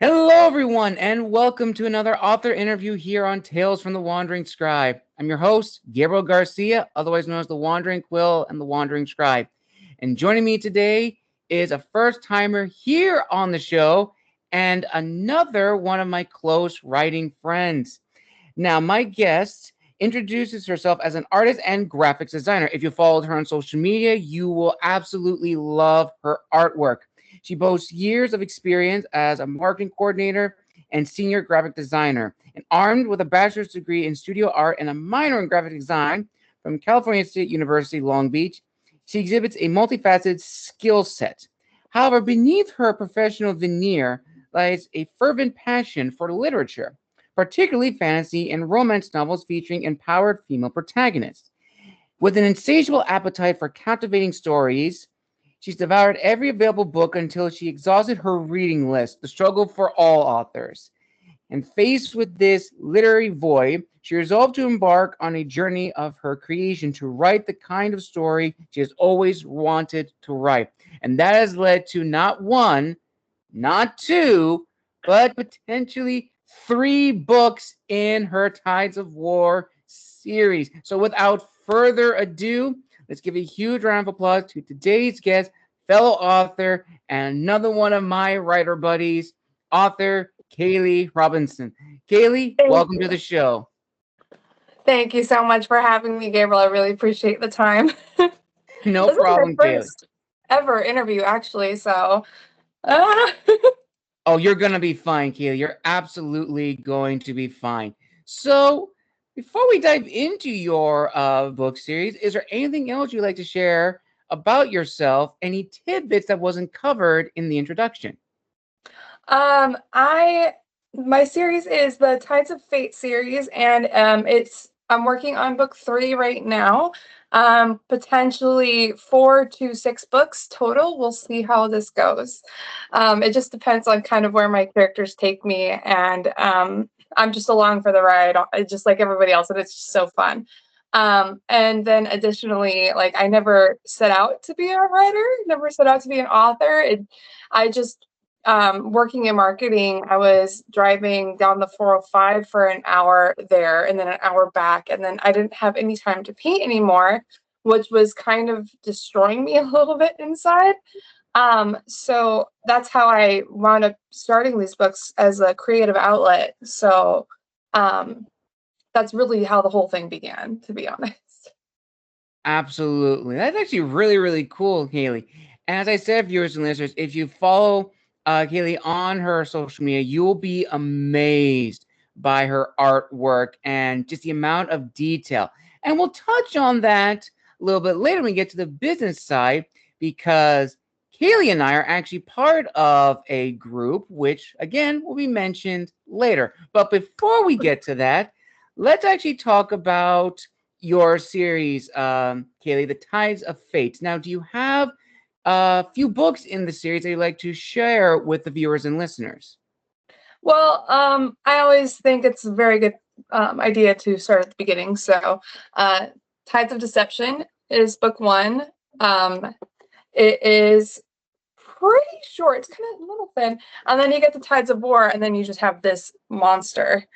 Hello, everyone, and welcome to another author interview here on Tales from the Wandering Scribe. I'm your host, Gabriel Garcia, otherwise known as the Wandering Quill and the Wandering Scribe. And joining me today is a first timer here on the show and another one of my close writing friends. Now, my guest introduces herself as an artist and graphics designer. If you followed her on social media, you will absolutely love her artwork. She boasts years of experience as a marketing coordinator and senior graphic designer, and armed with a bachelor's degree in studio art and a minor in graphic design from California State University, Long Beach, she exhibits a multifaceted skill set. However, beneath her professional veneer lies a fervent passion for literature, particularly fantasy and romance novels featuring empowered female protagonists. With an insatiable appetite for captivating stories, she's devoured every available book until she exhausted her reading list, the struggle for all authors. And faced with this literary void, she resolved to embark on a journey of her creation to write the kind of story she has always wanted to write. And that has led to not one, not two, but potentially three books in her Tides of War series. So without further ado, let's give a huge round of applause to today's guest, fellow author, and another one of my writer buddies, author Caley Robinson. Caley, Thank welcome to the you. show. Thank you so much for having me, Gabriel. I really appreciate the time. This No is my problem, Caley. first ever interview, actually. So, uh, Oh, you're going to be fine, Caley. You're absolutely going to be fine. So, before we dive into your book series, is there anything else you'd like to share about yourself? Any tidbits that wasn't covered in the introduction? I my series is the Tides of Fate series, and I'm working on book three right now. Potentially 4 to 6 books total. We'll see how this goes. It just depends on kind of where my characters take me, and I'm just along for the ride, just like everybody else, and it's just so fun. And then additionally, like I never set out to be a writer, never set out to be an author. I just working in marketing, I was driving down the 405 for an hour there and then an hour back. And then I didn't have any time to paint anymore, which was kind of destroying me a little bit inside. So that's how I wound up starting these books as a creative outlet. So um, that's really how the whole thing began, to be honest. Absolutely. That's actually really, really cool, Haley. And as I said, viewers and listeners, if you follow Haley on her social media, you will be amazed by her artwork and just the amount of detail. And we'll touch on that a little bit later when we get to the business side, because Haley and I are actually part of a group, which again will be mentioned later. But before we get to that, let's actually talk about your series, Kaylee, The Tides of Fate. Now, do you have a few books in the series that you'd like to share with the viewers and listeners? Well, I always think it's a very good idea to start at the beginning. So, uh, Tides of Deception is book one. Um, it is pretty short. It's kind of a little thin. And then you get the Tides of War, and then you just have this monster.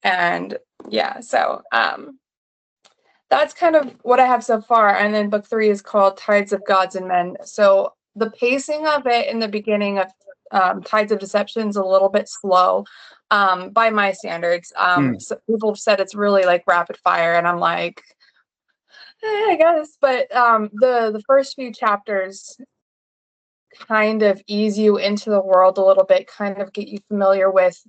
And yeah, so that's kind of what I have so far. And then book three is called Tides of Gods and Men. So the pacing of it in the beginning of Tides of Deception is a little bit slow by my standards. Hmm. So people have said it's really like rapid fire, and I'm like, I guess. But the first few chapters kind of ease you into the world a little bit, kind of get you familiar with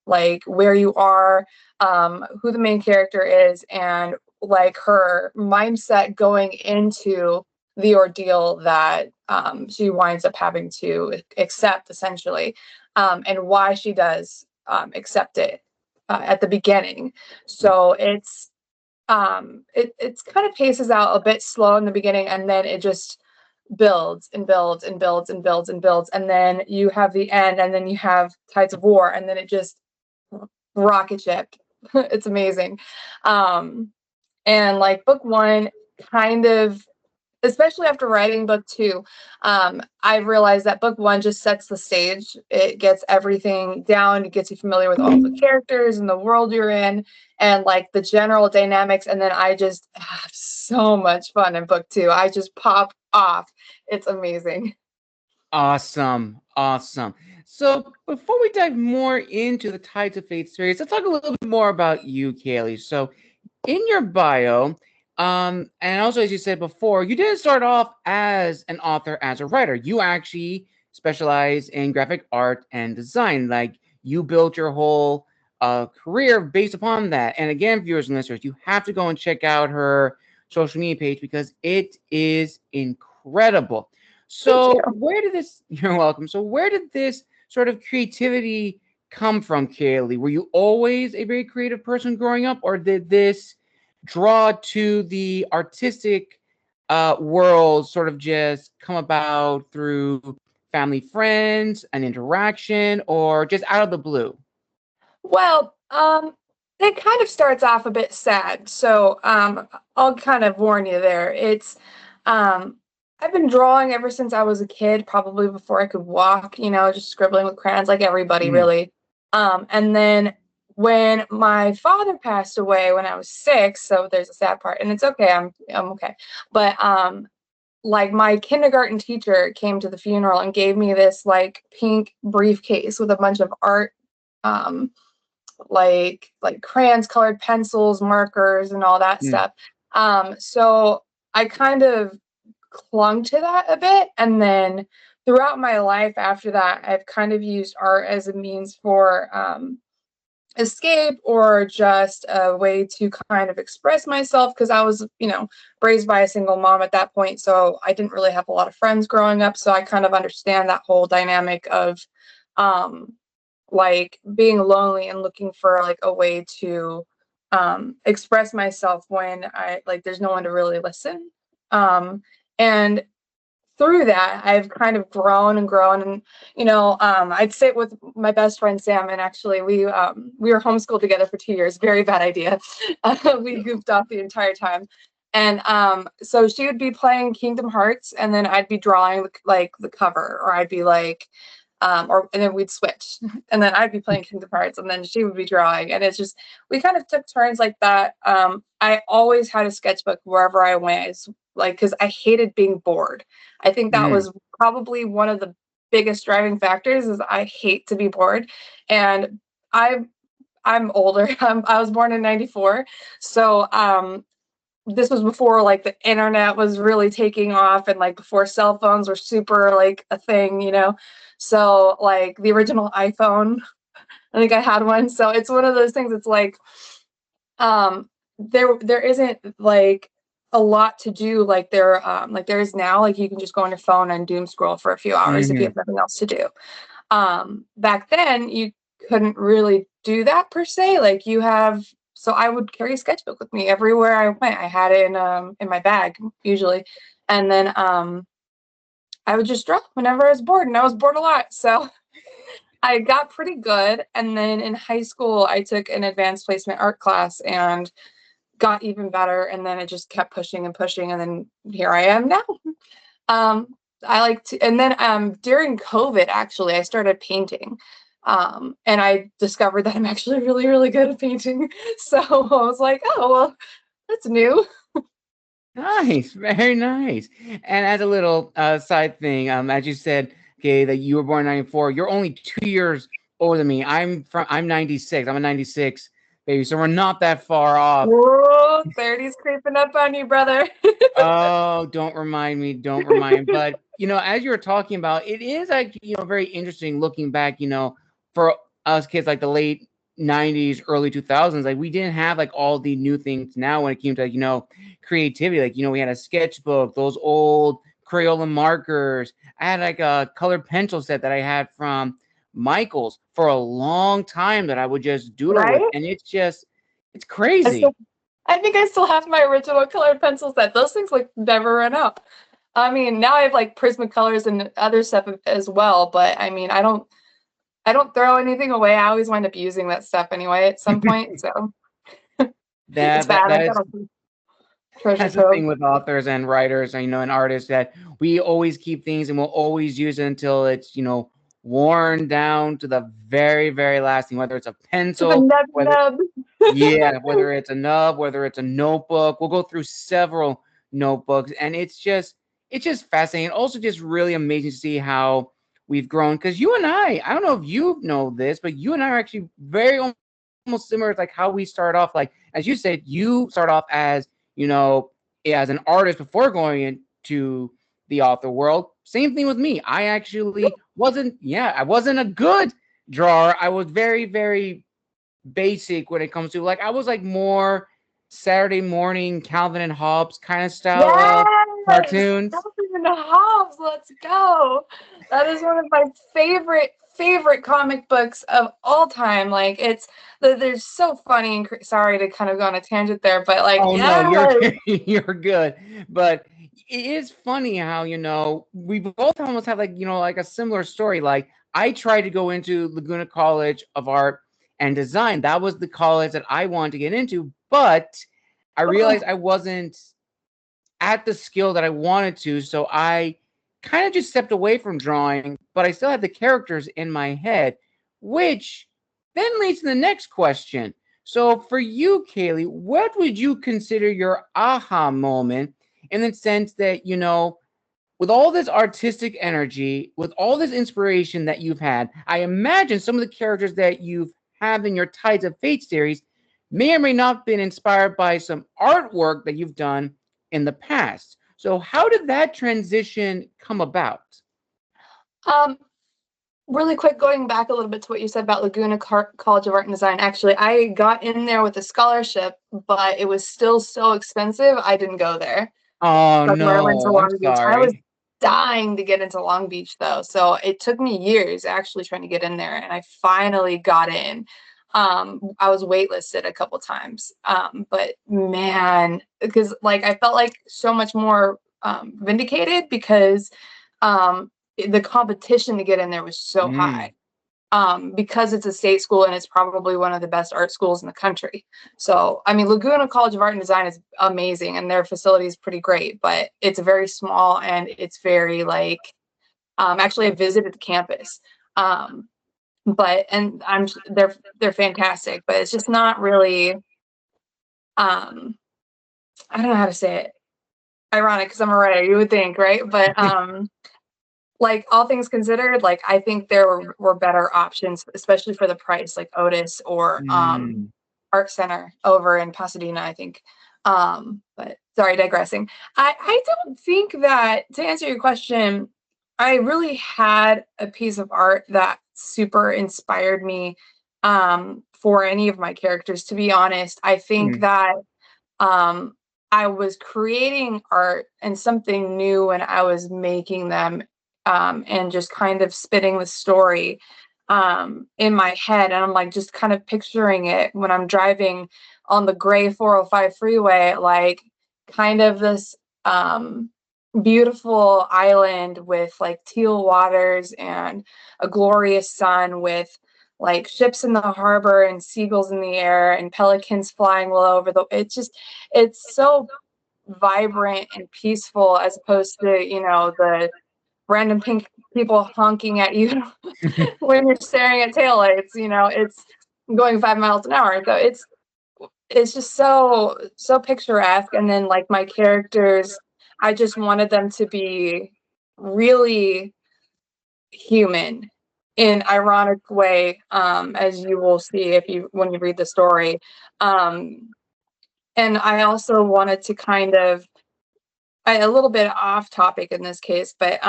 like where you are, who the main character is, and like her mindset going into the ordeal that she winds up having to accept essentially, and why she does accept it at the beginning. So it's kind of paces out a bit slow in the beginning, and then it just builds and builds and builds and builds and builds, and then you have the end, and then you have Tides of War, and then it just rocket ship. It's amazing. um and like book one kind of especially after writing book 2, I realized that book 1 just sets the stage. It gets everything down. It gets you familiar with all the characters and the world you're in and like the general dynamics. And then I just have so much fun in book 2. I just pop off. It's amazing. Awesome. Awesome. So before we dive more into the Tides of Fate series, let's talk a little bit more about you, Caley. So in your bio, and also as you said before, you didn't start off as an author, as a writer. You actually specialize in graphic art and design. Like you built your whole career based upon that. And again, viewers and listeners, you have to go and check out her social media page because it is incredible. Thank you. So where did this, you're welcome. So where did this sort of creativity come from, Caley? Were you always a very creative person growing up, or did this draw to the artistic world sort of just come about through family, friends, an interaction, or just out of the blue? Well, it kind of starts off a bit sad. So I'll kind of warn you there. Um, I've been drawing ever since I was a kid, probably before I could walk, just scribbling with crayons like everybody Mm, really. And then when my father passed away when I was 6, so there's a sad part, and it's okay, I'm okay. But like my kindergarten teacher came to the funeral and gave me this like pink briefcase with a bunch of art, um, like crayons, colored pencils, markers, and all that mm, stuff. So I kind of clung to that a bit, and then throughout my life after that, I've kind of used art as a means for escape or just a way to kind of express myself because I was, raised by a single mom at that point, so I didn't really have a lot of friends growing up. So I kind of understand that whole dynamic of um, like being lonely and looking for like a way to express myself when I like there's no one to really listen. And through that, I've kind of grown and grown, and I'd sit with my best friend Sam, and actually we were homeschooled together for 2 years. Very bad idea. We goofed off the entire time, and so she would be playing Kingdom Hearts, and then I'd be drawing like the cover, or I'd be like, and then we'd switch, and then I'd be playing Kingdom Hearts, and then she would be drawing, and it's just we kind of took turns like that. I always had a sketchbook wherever I went, like because I hated being bored. I think that mm. was probably one of the biggest driving factors is I hate to be bored. And I'm older. I was born in 94. So this was before like the internet was really taking off and like before cell phones were super like a thing. So like the original iPhone, I think I had one. So it's one of those things. It's like there isn't like a lot to do like there is now. Like you can just go on your phone and doom scroll for a few hours if you Mhm. have nothing else to do. Back then you couldn't really do that per se. Like you have so I would carry a sketchbook with me everywhere I went. I had it in my bag usually. And then I would just draw whenever I was bored, and I was bored a lot. So I got pretty good. And then in high school I took an advanced placement art class and got even better, and then it just kept pushing and pushing, and then here I am now. um I like to, and then during COVID actually I started painting, and I discovered that I'm actually really really good at painting. So I was like, oh well, that's new. Nice, very nice. And as a little side thing, as you said, okay, that you were born in 94, you're only 2 years older than me. I'm 96. I'm a 96 baby, so we're not that far off. Whoa, 30's creeping up on you, brother. Oh, don't remind me, don't remind me. But as you were talking about, it is actually, very interesting looking back, for us kids like the late 90s, early 2000s, like we didn't have like all the new things now when it came to creativity. Like, we had a sketchbook, those old Crayola markers. I had like a colored pencil set that I had from Michael's for a long time that I would just doodle with. Right? And it's I still crazy. I think I still have my original colored pencil set. Those things like never run out. I mean, now I have like Prismacolors and other stuff as well, but I mean, I don't throw anything away. I always wind up using that stuff anyway at some point. So it's That that bad. that I've is got Treasure That's the trove. thing with authors and writers, and and artists, that we always keep things and we'll always use it until it's worn down to the very, very last thing, whether it's a To the pencil, nub whether nub. whether it's a nub, whether it's a notebook. We'll go through several notebooks, and it's just fascinating. Also, just really amazing to see how we've grown. Because you and I don't know if you know this, but you and I are actually very almost similar. It's like how we start off. Like as you said, you start off as an artist before going into the author world. Same thing with me. I actually I wasn't a good drawer. I was very, very basic when it comes to, like, I was like more Saturday morning Calvin and Hobbes kind of style of Yes, cartoons. Calvin and Hobbes. Let's go. That is one of my favorite comic books of all time. Like they're so funny and sorry to kind of go on a tangent there, but like Oh no, yes, you're you're good. But it is funny how we both almost have like a similar story. Like I tried to go into Laguna College of Art and Design. That was the college that I wanted to get into, but I realized I wasn't at the skill that I wanted to, so I kind of just stepped away from drawing, but I still had the characters in my head, which then leads to the next question. So for you, Caley, what would you consider your aha moment, in the sense that, with all this artistic energy, with all this inspiration that you've had, I imagine some of the characters that you've had in your Tides of Fate series may or may not have been inspired by some artwork that you've done in the past. So how did that transition come about? um, really quick, going back a little bit to what you said about Laguna College of Art and Design. Actually, I got in there with a scholarship, but it was still so expensive. I didn't go there. Oh That's where I went to no, I'm Long Beach. I was sorry. dying to get into Long Beach though, so it took me years actually trying to get in there, and I finally got in. I was waitlisted a couple times, but man, because like I felt like so much more vindicated because the competition to get in there was so high. Mm. Because it's a state school and it's probably one of the best art schools in the country. So, I mean, Laguna College of Art and Design is amazing and their facility is pretty great, but it's very small and it's very like, actually I visited the campus. But and they're fantastic, but it's just not really I don't know how to say it. Ironic because I'm a writer, you would think, right? But like all things considered, like I think there were better options, especially for the price, like Otis or Mm. Art Center over in Pasadena, I think. But sorry, digressing. I don't think that, to answer your question, I really had a piece of art that super inspired me for any of my characters. To be honest, I think Mm. that um, I was creating art and something new and I was making them and just kind of spitting the story in my head. And I'm like just kind of picturing it when I'm driving on the gray 405 freeway, like kind of this beautiful island with like teal waters and a glorious sun with like ships in the harbor and seagulls in the air and pelicans flying low over the it's so vibrant and peaceful as opposed to the random pink people honking at you when you're staring at taillights. It's going 5 miles an hour, so it's just so picturesque. And then like my characters, I just wanted them to be really human in ironic way, as you will see if you when you read the story. And I also wanted to kind of a little bit off topic in this case, but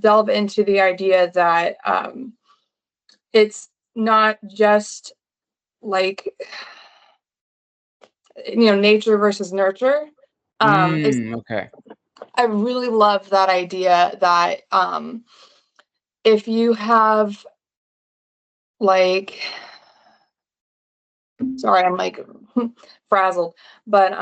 delve into the idea that it's not just like nature versus nurture. It's Okay. I really love that idea that if you have like sorry, I'm like frazzled, but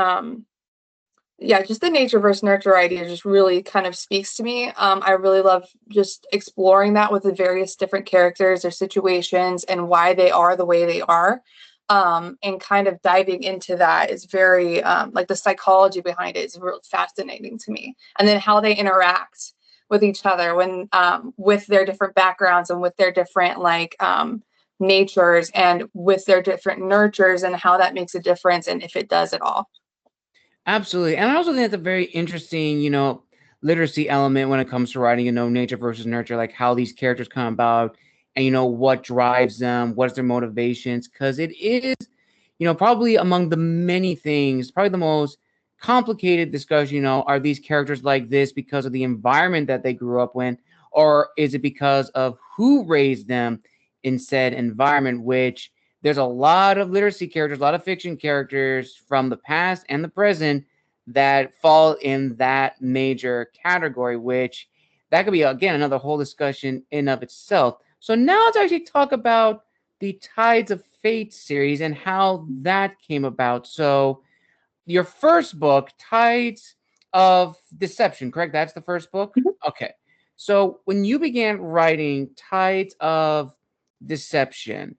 yeah, just the nature versus nurture idea just really kind of speaks to me. I really love just exploring that with the various different characters or situations and why they are the way they are. And kind of diving into that is very like the psychology behind it is really fascinating to me. And then how they interact with each other when with their different backgrounds and with their different like natures and with their different nurtures and how that makes a difference and if it does at all. Absolutely. And I also think that's a very interesting, literacy element when it comes to writing, nature versus nurture, like how these characters come about and, what drives them, what's their motivations. Because it is, probably among the many things, probably the most complicated discussion, are these characters like this because of the environment that they grew up in, or is it because of who raised them in said environment, which there's a lot of literacy characters, a lot of fiction characters from the past and the present that fall in that major category, which that could be, again, another whole discussion in of itself. So now let's actually talk about the Tides of Fate series and how that came about. So your first book, Tides of Deception, correct? That's the first book? Mm-hmm. Okay. So when you began writing Tides of Deception,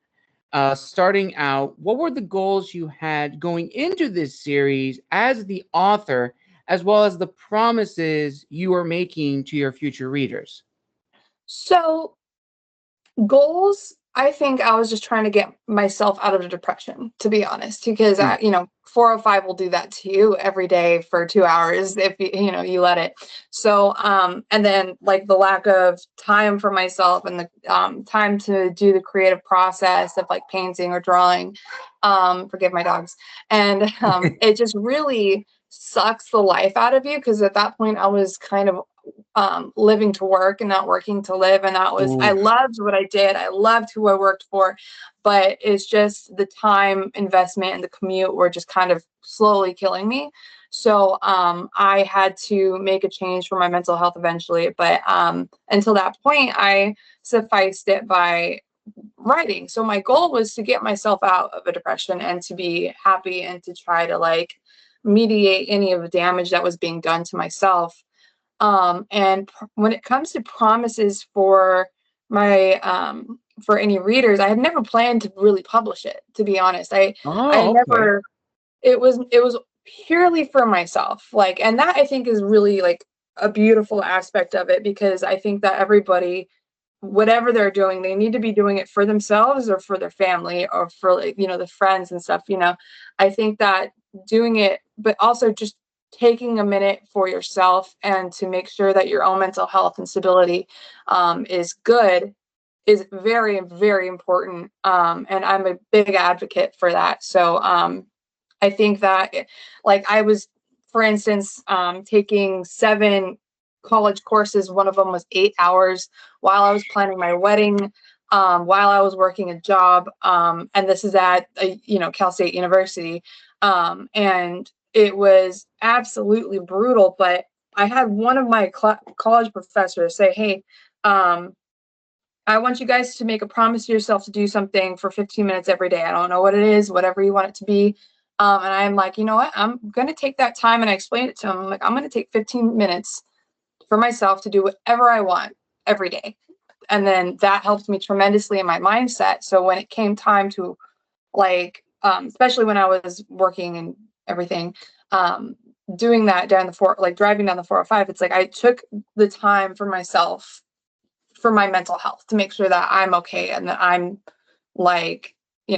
starting out, what were the goals you had going into this series as the author, as well as the promises you were making to your future readers? So goals, I think I was just trying to get myself out of the depression, to be honest, because Mm. 405 will do that to you every day for 2 hours if you let it. So and then like the lack of time for myself and the time to do the creative process of like painting or drawing, forgive my dogs, and it just really sucks the life out of you, because at that point I was kind of living to work and not working to live. And that was, I Oof. loved what I did. I loved who I worked for, but it's just the time investment and the commute were just kind of slowly killing me. So I had to make a change for my mental health eventually. But until that point, I sufficed it by writing. So my goal was to get myself out of a depression and to be happy and to try to like mediate any of the damage that was being done to myself. And when it comes to promises for my for any readers, I had never planned to really publish it, to be honest. I Oh, okay. never, it was purely for myself. Like, and that I think is really like a beautiful aspect of it, because I think that everybody, whatever they're doing, they need to be doing it for themselves or for their family or for like, the friends and stuff. I think that doing it, but also just taking a minute for yourself and to make sure that your own mental health and stability is good is very, very important. And I'm a big advocate for that. So I think that, like, I was, for instance, taking 7 college courses. One of them was 8 hours while I was planning my wedding, while I was working a job. And this is at, Cal State University. And it was absolutely brutal. But I had one of my college professors say, hey, I want you guys to make a promise to yourself to do something for 15 minutes every day. I don't know what it is, whatever you want it to be. And I'm like, you know what? I'm going to take that time. And I explained it to him. I'm like, I'm going to take 15 minutes for myself to do whatever I want every day. And then that helped me tremendously in my mindset. So when it came time to like, especially when I was working and everything, doing that down like driving down the 405, it's like I took the time for myself, for my mental health, to make sure that I'm okay and that I'm like,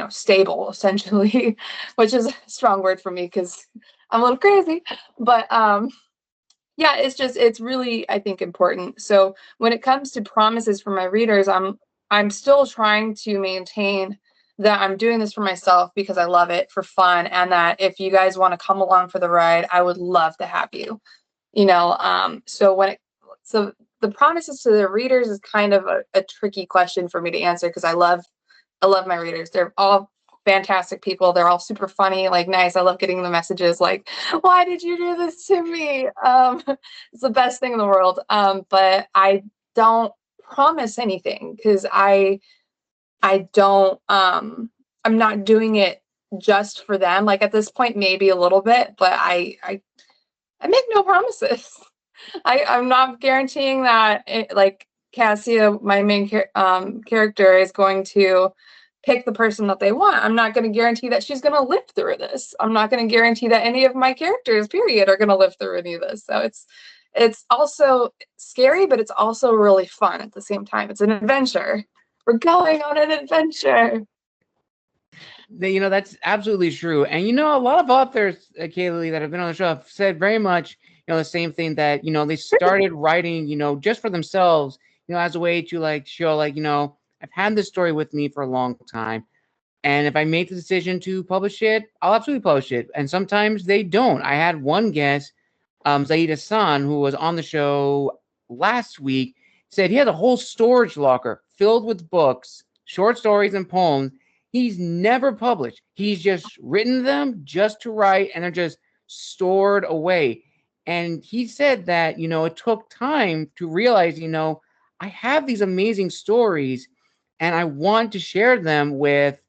stable essentially, which is a strong word for me because I'm a little crazy. But yeah, it's really, I think, important. So when it comes to promises for my readers, I'm still trying to maintain that I'm doing this for myself because I love it, for fun, and that if you guys want to come along for the ride, I would love to have you. So the promises to the readers is kind of a tricky question for me to answer, because I love my readers. They're all fantastic people. They're all super funny, like nice. I love getting the messages like, why did you do this to me? It's the best thing in the world. But I don't promise anything, because I don't I'm not doing it just for them. Like at this point, maybe a little bit, but I make no promises. I'm not guaranteeing that like Cassia, my main character, is going to pick the person that they want. I'm not going to guarantee that she's going to live through this. I'm not going to guarantee that any of my characters, period, are going to live through any of this. So it's also scary, but it's also really fun at the same time. It's an adventure. We're going on an adventure. That's absolutely true. And, a lot of authors, Caley, that have been on the show have said very much, the same thing, that, they started writing, just for themselves, as a way to like show like, I've had this story with me for a long time. And if I make the decision to publish it, I'll absolutely publish it. And sometimes they don't. I had one guest, Zaid Hassan, who was on the show last week, said he had a whole storage locker filled with books, short stories, and poems he's never published. He's just written them just to write, and they're just stored away. And he said that, it took time to realize, I have these amazing stories and I want to share them with,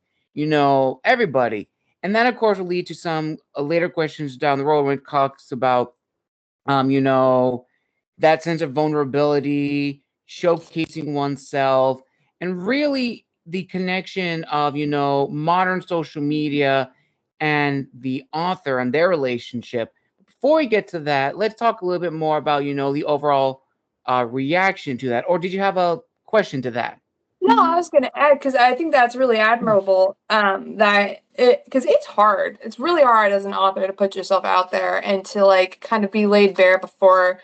everybody. And that, of course, will lead to some later questions down the road when it talks about, that sense of vulnerability, showcasing oneself, and really the connection of, modern social media and the author and their relationship. Before we get to that, let's talk a little bit more about, the overall reaction to that. Or did you have a question to that? No, I was going to add, because I think that's really admirable, because it's hard. It's really hard as an author to put yourself out there and to like kind of be laid bare before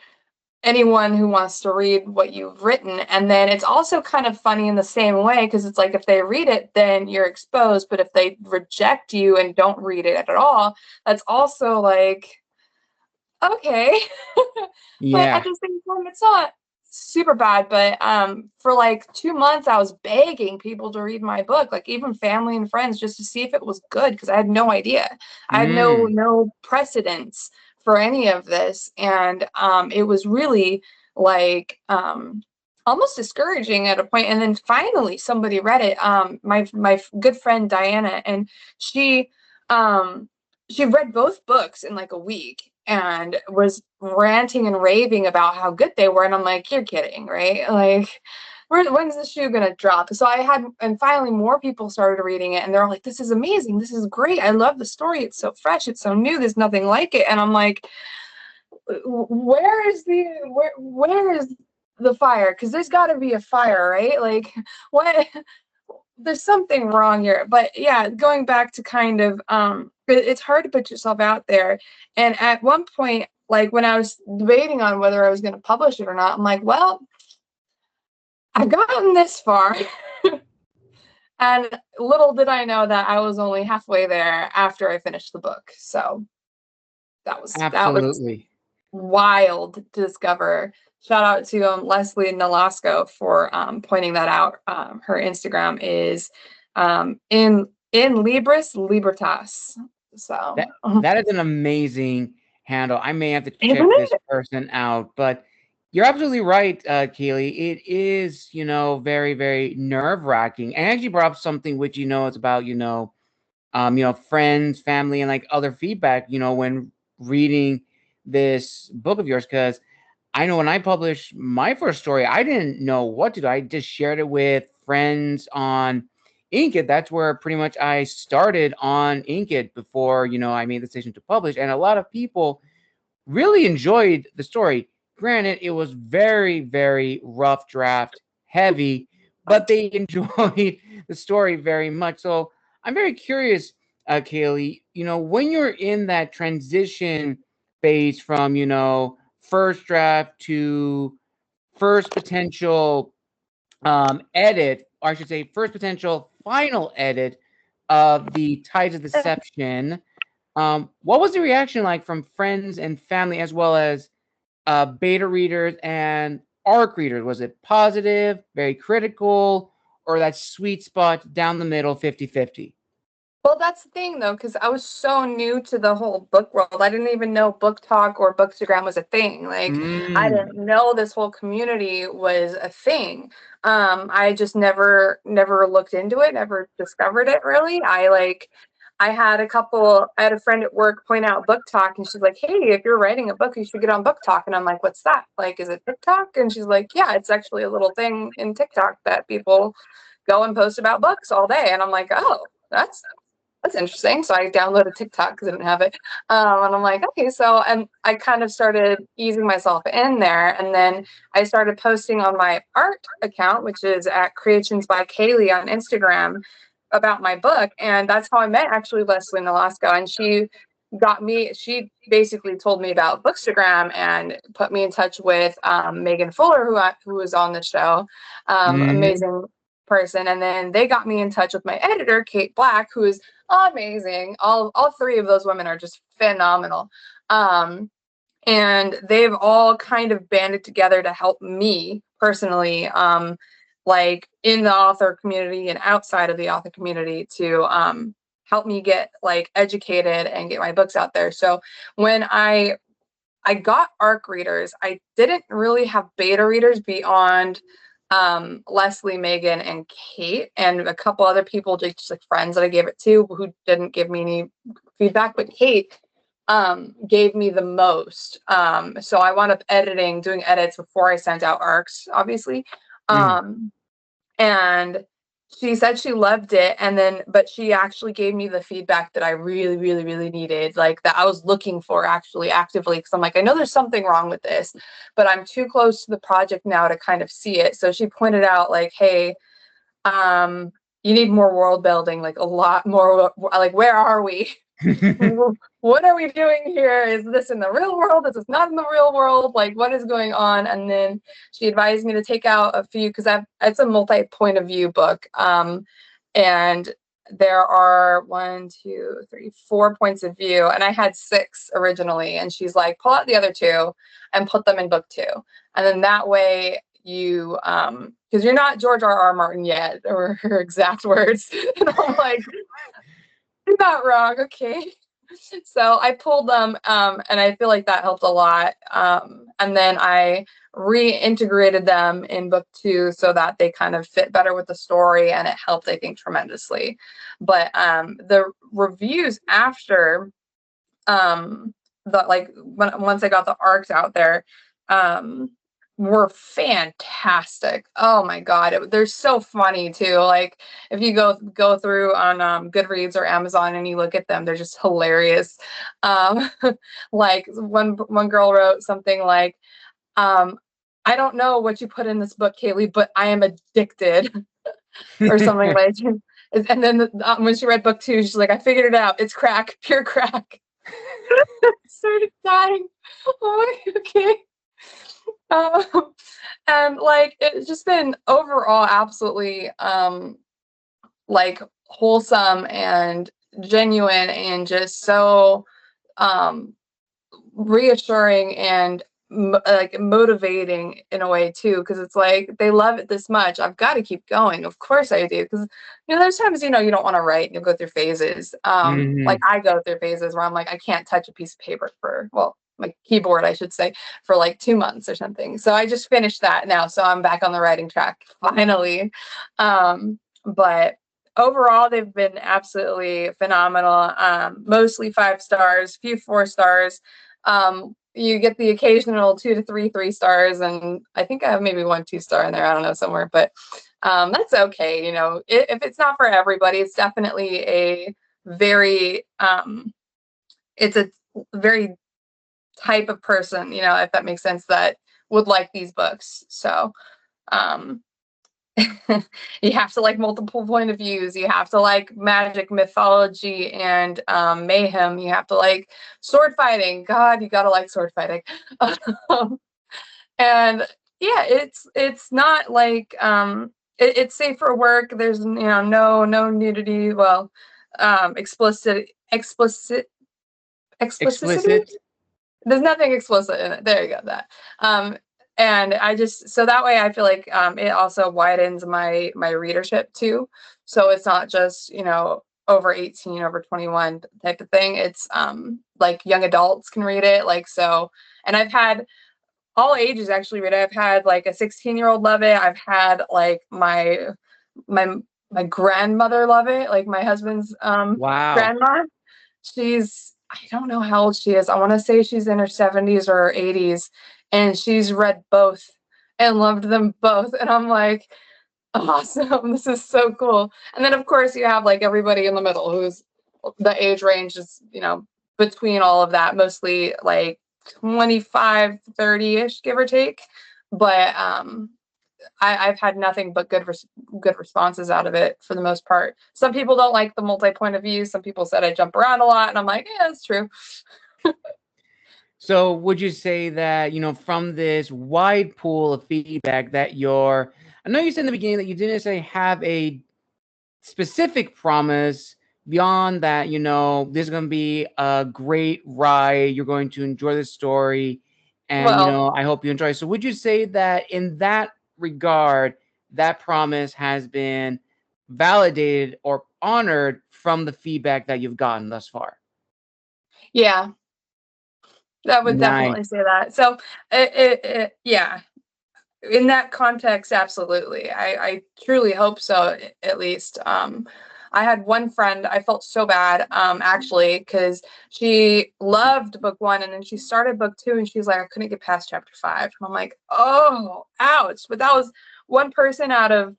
anyone who wants to read what you've written. And then it's also kind of funny in the same way, because it's like if they read it, then you're exposed. But if they reject you and don't read it at all, that's also like, okay. But at the same time, it's not super bad. But for like 2 months, I was begging people to read my book, like even family and friends, just to see if it was good, because I had no idea. I had no precedence for any of this. And it was really like almost discouraging at a point. And then finally somebody read it, my good friend Diana, and she read both books in like a week and was ranting and raving about how good they were. And I'm like, you're kidding, right? Like, when's the shoe gonna drop? So and finally more people started reading it, and they're like, this is amazing, this is great, I love the story, it's so fresh, it's so new, there's nothing like it. And I'm like, where is the fire? Because there's got to be a fire, right? Like, what? There's something wrong here. But yeah, going back to kind of it's hard to put yourself out there. And at one point, like when I was debating on whether I was going to publish it or not, I'm like, well, I've gotten this far. And little did I know that I was only halfway there after I finished the book. So that was wild to discover. Shout out to Leslie Nolasco for pointing that out. Her Instagram is in Libris Libertas. So that is an amazing handle. I may have to check this person out, but you're absolutely right, Caley. It is, very, very nerve-wracking. And I actually brought up something which, it's about, friends, family, and like other feedback, when reading this book of yours. Because I know when I published my first story, I didn't know what to do. I just shared it with friends on Inkit. That's where pretty much I started on Inkit before, I made the decision to publish. And a lot of people really enjoyed the story. Granted, it was very, very rough draft heavy, but they enjoyed the story very much. So I'm very curious, Caley, when you're in that transition phase from, first draft to first potential edit, or I should say first potential final edit of the Tides of Deception, what was the reaction like from friends and family, as well as beta readers and ARC readers? Was it positive, very critical, or that sweet spot down the middle, 50-50? Well, that's the thing, though, because I was so new to the whole book world. I didn't even know Book Talk or Bookstagram was a thing. Like, I didn't know this whole community was a thing. I just never looked into it, never discovered it, really. I had a friend at work point out Book Talk, and she's like, hey, if you're writing a book, you should get on Book Talk. And I'm like, what's that? Like, is it TikTok? And she's like, yeah, it's actually a little thing in TikTok that people go and post about books all day. And I'm like, oh, that's interesting. So I downloaded TikTok because I didn't have it. And I'm like, okay, so, and I kind of started easing myself in there. And then I started posting on my art account, which is at Creations by Caley on Instagram, about my book. And that's how I met actually Leslie in Alaska. And she basically told me about Bookstagram and put me in touch with Megan Fuller, who was on the show. Amazing person. And then they got me in touch with my editor, Kate Black, who is amazing. All three of those women are just phenomenal. And they've all kind of banded together to help me personally, like in the author community and outside of the author community, to help me get like educated and get my books out there. So when I got ARC readers, I didn't really have beta readers beyond Leslie, Megan, and Kate, and a couple other people, just like friends that I gave it to, who didn't give me any feedback. But Kate gave me the most. So I wound up doing edits before I sent out ARCs, obviously. And she said she loved it, but she actually gave me the feedback that I really, really, really needed, like that I was looking for actually actively, because I'm like, I know there's something wrong with this, but I'm too close to the project now to kind of see it. So she pointed out like, hey, you need more world building, like a lot more, like, where are we? What are we doing here? Is this in the real world? Is this not in the real world? Like, what is going on? And then she advised me to take out a few, because it's a multi-point of view book. And there are 4 points of view, and I had 6 originally. And she's like, pull out the other 2 and put them in book 2. And then that way you, because you're not George R.R. Martin yet, or her exact words. And I'm like, you're not wrong. Okay. So I pulled them, and I feel like that helped a lot. And then I reintegrated them in book 2 so that they kind of fit better with the story, and it helped, I think, tremendously. But the reviews after once I got the arcs out there, were fantastic. Oh my God. They're so funny too. Like if you go through on Goodreads or Amazon and you look at them, they're just hilarious. Like one girl wrote something like, I don't know what you put in this book, Caley, but I am addicted or something like that. And then when she read book 2, she's like, I figured it out. It's crack, pure crack. Started dying. Oh, okay. And like it's just been overall absolutely like wholesome and genuine, and just so reassuring and like motivating in a way too, because it's like they love it this much, I've got to keep going. Of course I do, because there's times you don't want to write and you'll go through phases. Like I go through phases where I'm like, I can't touch a piece of paper for, well, my keyboard I should say, for like 2 months or something. So I just finished that now, so I'm back on the writing track finally. But overall they've been absolutely phenomenal. Mostly 5 stars, few 4 stars. You get the occasional 2 to 3 stars, and I think I have maybe 1 2-star in there, I don't know, somewhere, but that's okay. If it's not for everybody, it's definitely a very it's a very type of person, if that makes sense, that would like these books. So you have to like multiple point of views, you have to like magic, mythology, and mayhem, you have to like sword fighting. God, you gotta like sword fighting. And yeah, it's not like it's safe for work. There's no nudity, well, explicit. There's nothing explicit in it. There you go. That. And so that way I feel like it also widens my readership too. So it's not just, over 18, over 21 type of thing. It's like young adults can read it. Like, so, and I've had all ages actually read it. I've had like a 16-year-old love it. I've had like my grandmother love it. Like my husband's grandma. I don't know how old she is. I want to say she's in her 70s or 80s, and she's read both and loved them both. And I'm like, Awesome. This is so cool. And then of course you have like everybody in the middle who's the age range is, between all of that, mostly like 25, 30-ish, give or take. But I've had nothing but good responses out of it for the most part. Some people don't like the multi-point of view. Some people said I jump around a lot, and I'm like, yeah, that's true. So would you say that, from this wide pool of feedback that I know you said in the beginning that you didn't say have a specific promise beyond that, this is going to be a great ride. You're going to enjoy the story. And, Well, I hope you enjoy. So would you say that in that regard, that promise has been validated or honored from the feedback that you've gotten thus far? yeah, I would Nice. definitely say that. So, yeah, in that context, absolutely. I truly hope so, at least. I had one friend, I felt so bad, actually, because she loved book one and then she started book two and she's like, I couldn't get past chapter 5. And I'm like, oh, ouch. But that was one person out of,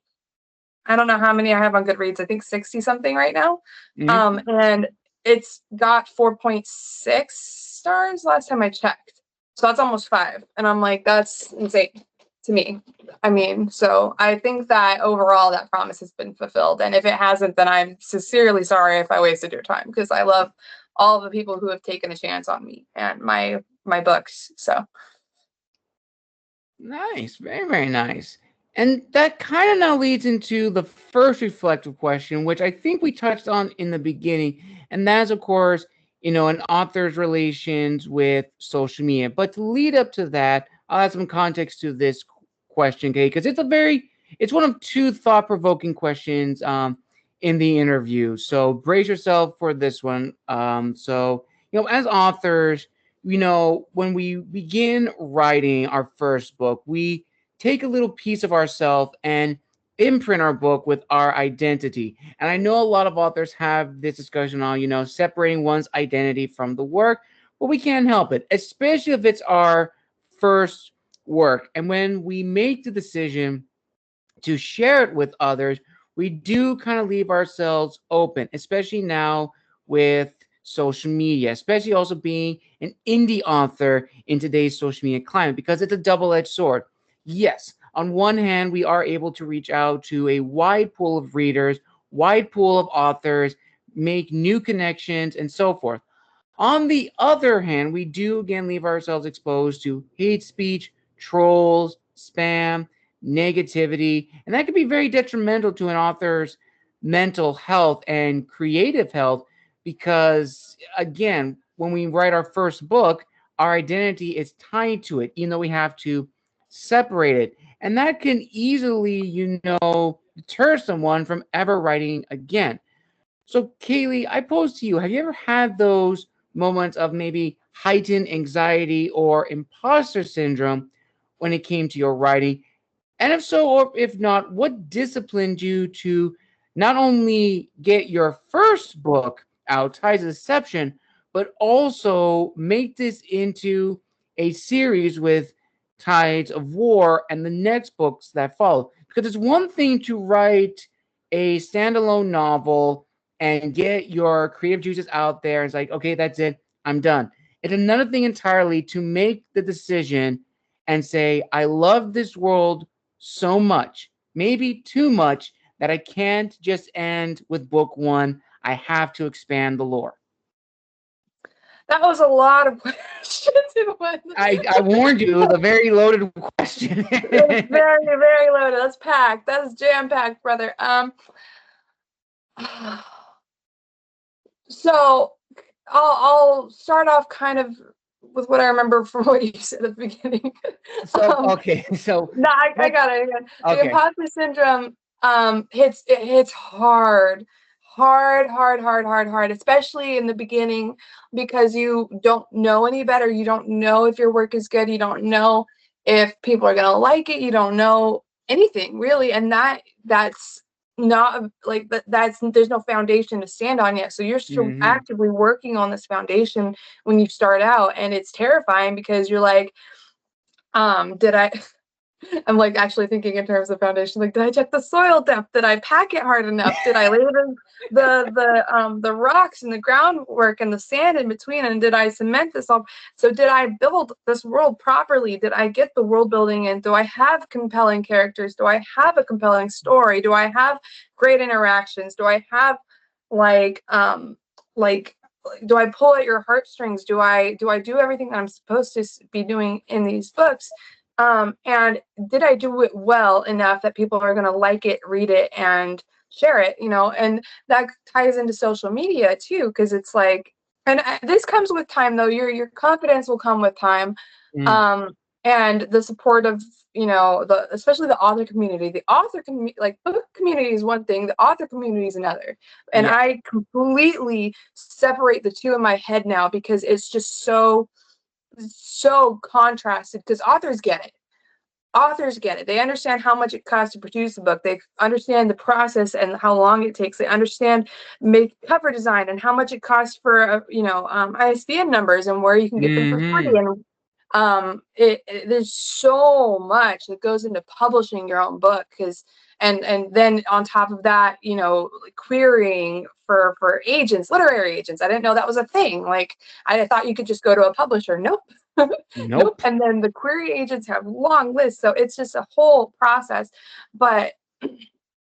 I don't know how many I have on Goodreads. I think 60 something right now. Mhm. And it's got 4.6 stars last time I checked. So that's almost 5. And I'm like, that's insane to me. I mean, so I think that overall that promise has been fulfilled. And if it hasn't, then I'm sincerely sorry if I wasted your time, because I love all of the people who have taken a chance on me and my books. So Nice. Very, very nice. And that kind of now leads into the first reflective question, which I think we touched on in the beginning. And that's, of course, an author's relations with social media. But to lead up to that, I'll add some context to this question, okay? Because it's one of two thought-provoking questions in the interview. So brace yourself for this one. As authors, when we begin writing our first book, we take a little piece of ourselves and imprint our book with our identity. And I know a lot of authors have this discussion on, separating one's identity from the work, but we can't help it, especially if it's our first work. And when we make the decision to share it with others, we do kind of leave ourselves open, especially now with social media, especially also being an indie author in today's social media climate, because it's a double-edged sword. Yes, on one hand, we are able to reach out to a wide pool of readers, wide pool of authors, make new connections, and so forth. On the other hand, we do again leave ourselves exposed to hate speech, trolls, spam, negativity, and that can be very detrimental to an author's mental health and creative health, because again, when we write our first book, our identity is tied to it, even though we have to separate it. And that can easily, deter someone from ever writing again. So, Caley, I pose to you, have you ever had those moments of maybe heightened anxiety or imposter syndrome when it came to your writing? And if so, or if not, what disciplined you to not only get your first book out, Ties of Deception, but also make this into a series with Tides of War and the next books that follow? Because it's one thing to write a standalone novel and get your creative juices out there. It's like, okay, that's it. I'm done. It's another thing entirely to make the decision and say, I love this world so much, maybe too much, that I can't just end with book one. I have to expand the lore. that was a lot of questions in one. I warned you, it was a very loaded question. It's very, very loaded. That's packed. That's jam-packed, brother. So I'll start off kind of with what I remember from what you said at the beginning. Okay, so No, I got it. The okay. imposter syndrome hits hard, hard, especially in the beginning, because you don't know any better. You don't know if your work is good. You don't know if people are gonna like it. You don't know anything really, and that's not like that's there's no foundation to stand on yet. So you're still Hmm. actively working on this foundation when you start out, and it's terrifying because you're like, did I I'm like actually thinking in terms of foundation. Like, did I check the soil depth? Did I pack it hard enough? Did I lay the rocks and the groundwork and the sand in between? And did I cement this all? So did I build this world properly? Did I get the world building in? Do I have compelling characters? Do I have a compelling story? Do I have great interactions? Do I have like do I pull at your heartstrings? Do I do everything that I'm supposed to be doing in these books? And did I do it well enough that people are going to like it, read it, and share it? And that ties into social media too, because it's like, and this comes with time though. Your confidence will come with time, Mm. and the support of especially the author community. The author like book community is one thing, the author community is another, and Yeah. I completely separate the two in my head now because it's just so contrasted. Because authors get it. They understand how much it costs to produce a book. They understand the process and how long it takes. They understand make cover design and how much it costs for ISBN numbers and where you can get them for free. And there's so much that goes into publishing your own book, because and then on top of that, like querying for agents, literary agents. I didn't know that was a thing. Like, I thought you could just go to a publisher. Nope. Nope. Nope. And then the query agents have long lists, so it's just a whole process. But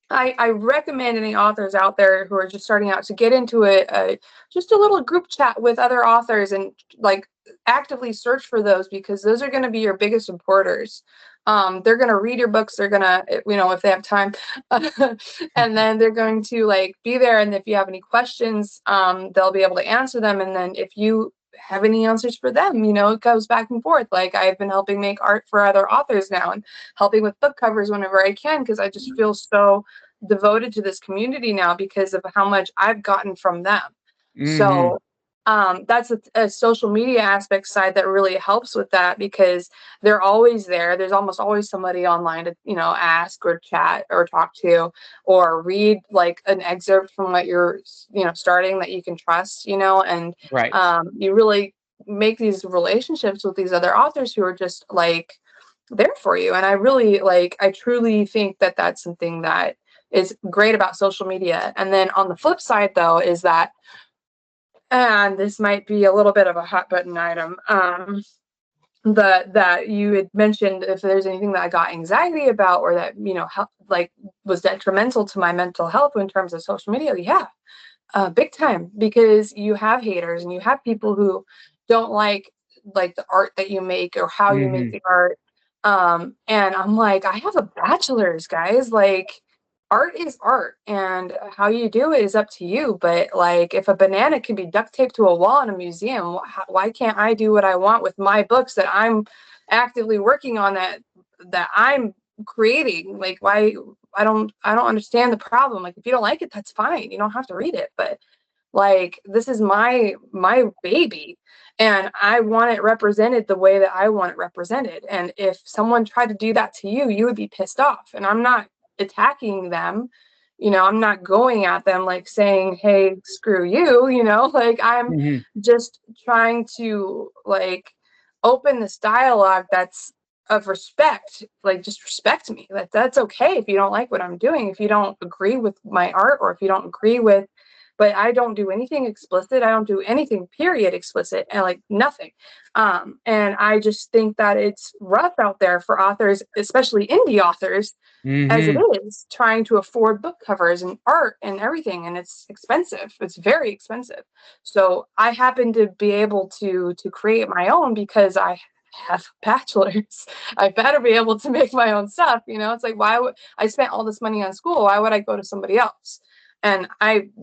I recommend any authors out there who are just starting out to get into just a little group chat with other authors and like actively search for those, because those are going to be your biggest supporters. They're going to read your books. They're going to, if they have time, and then they're going to like be there. And if you have any questions, they'll be able to answer them. And then if you have any answers for them, it goes back and forth. Like, I've been helping make art for other authors now and helping with book covers whenever I can, because I just feel so devoted to this community now because of how much I've gotten from them. Mm-hmm. So that's a social media aspect side that really helps with that, because they're always there. There's almost always somebody online to ask or chat or talk to, or read like an excerpt from what you're starting that you can trust, and Right. you really make these relationships with these other authors who are just like there for you. And I truly think that that's something that is great about social media. And then on the flip side though is that, and this might be a little bit of a hot button item, that you had mentioned, if there's anything that I got anxiety about, or that was detrimental to my mental health in terms of social media. Yeah, big time, because you have haters and you have people who don't like the art that you make or how you make Mm-hmm. the art. And I'm like, I have a bachelor's, guys. Like, art is art, and how you do it is up to you. But like, if a banana can be duct taped to a wall in a museum, why can't I do what I want with my books that I'm actively working on, that I'm creating? Like, why? I don't understand the problem. Like, if you don't like it, that's fine. You don't have to read it. But like, this is my baby, and I want it represented the way that I want it represented. And if someone tried to do that to you, you would be pissed off. And I'm not attacking them. I'm not going at them like saying, hey, screw you, like, I'm Mm-hmm. just trying to like open this dialogue that's of respect. Like, just respect me. That's okay if you don't like what I'm doing, if you don't agree with my art, or if you don't agree with, but I don't do anything explicit. I don't do anything period explicit, and like nothing. And I just think that it's rough out there for authors, especially indie authors, as it Mm-hmm. is trying to afford book covers and art and everything. And it's expensive. It's very expensive. So I happen to be able to create my own because I have bachelors. I better be able to make my own stuff. It's like, why would I spent all this money on school? Why would I go to somebody else? And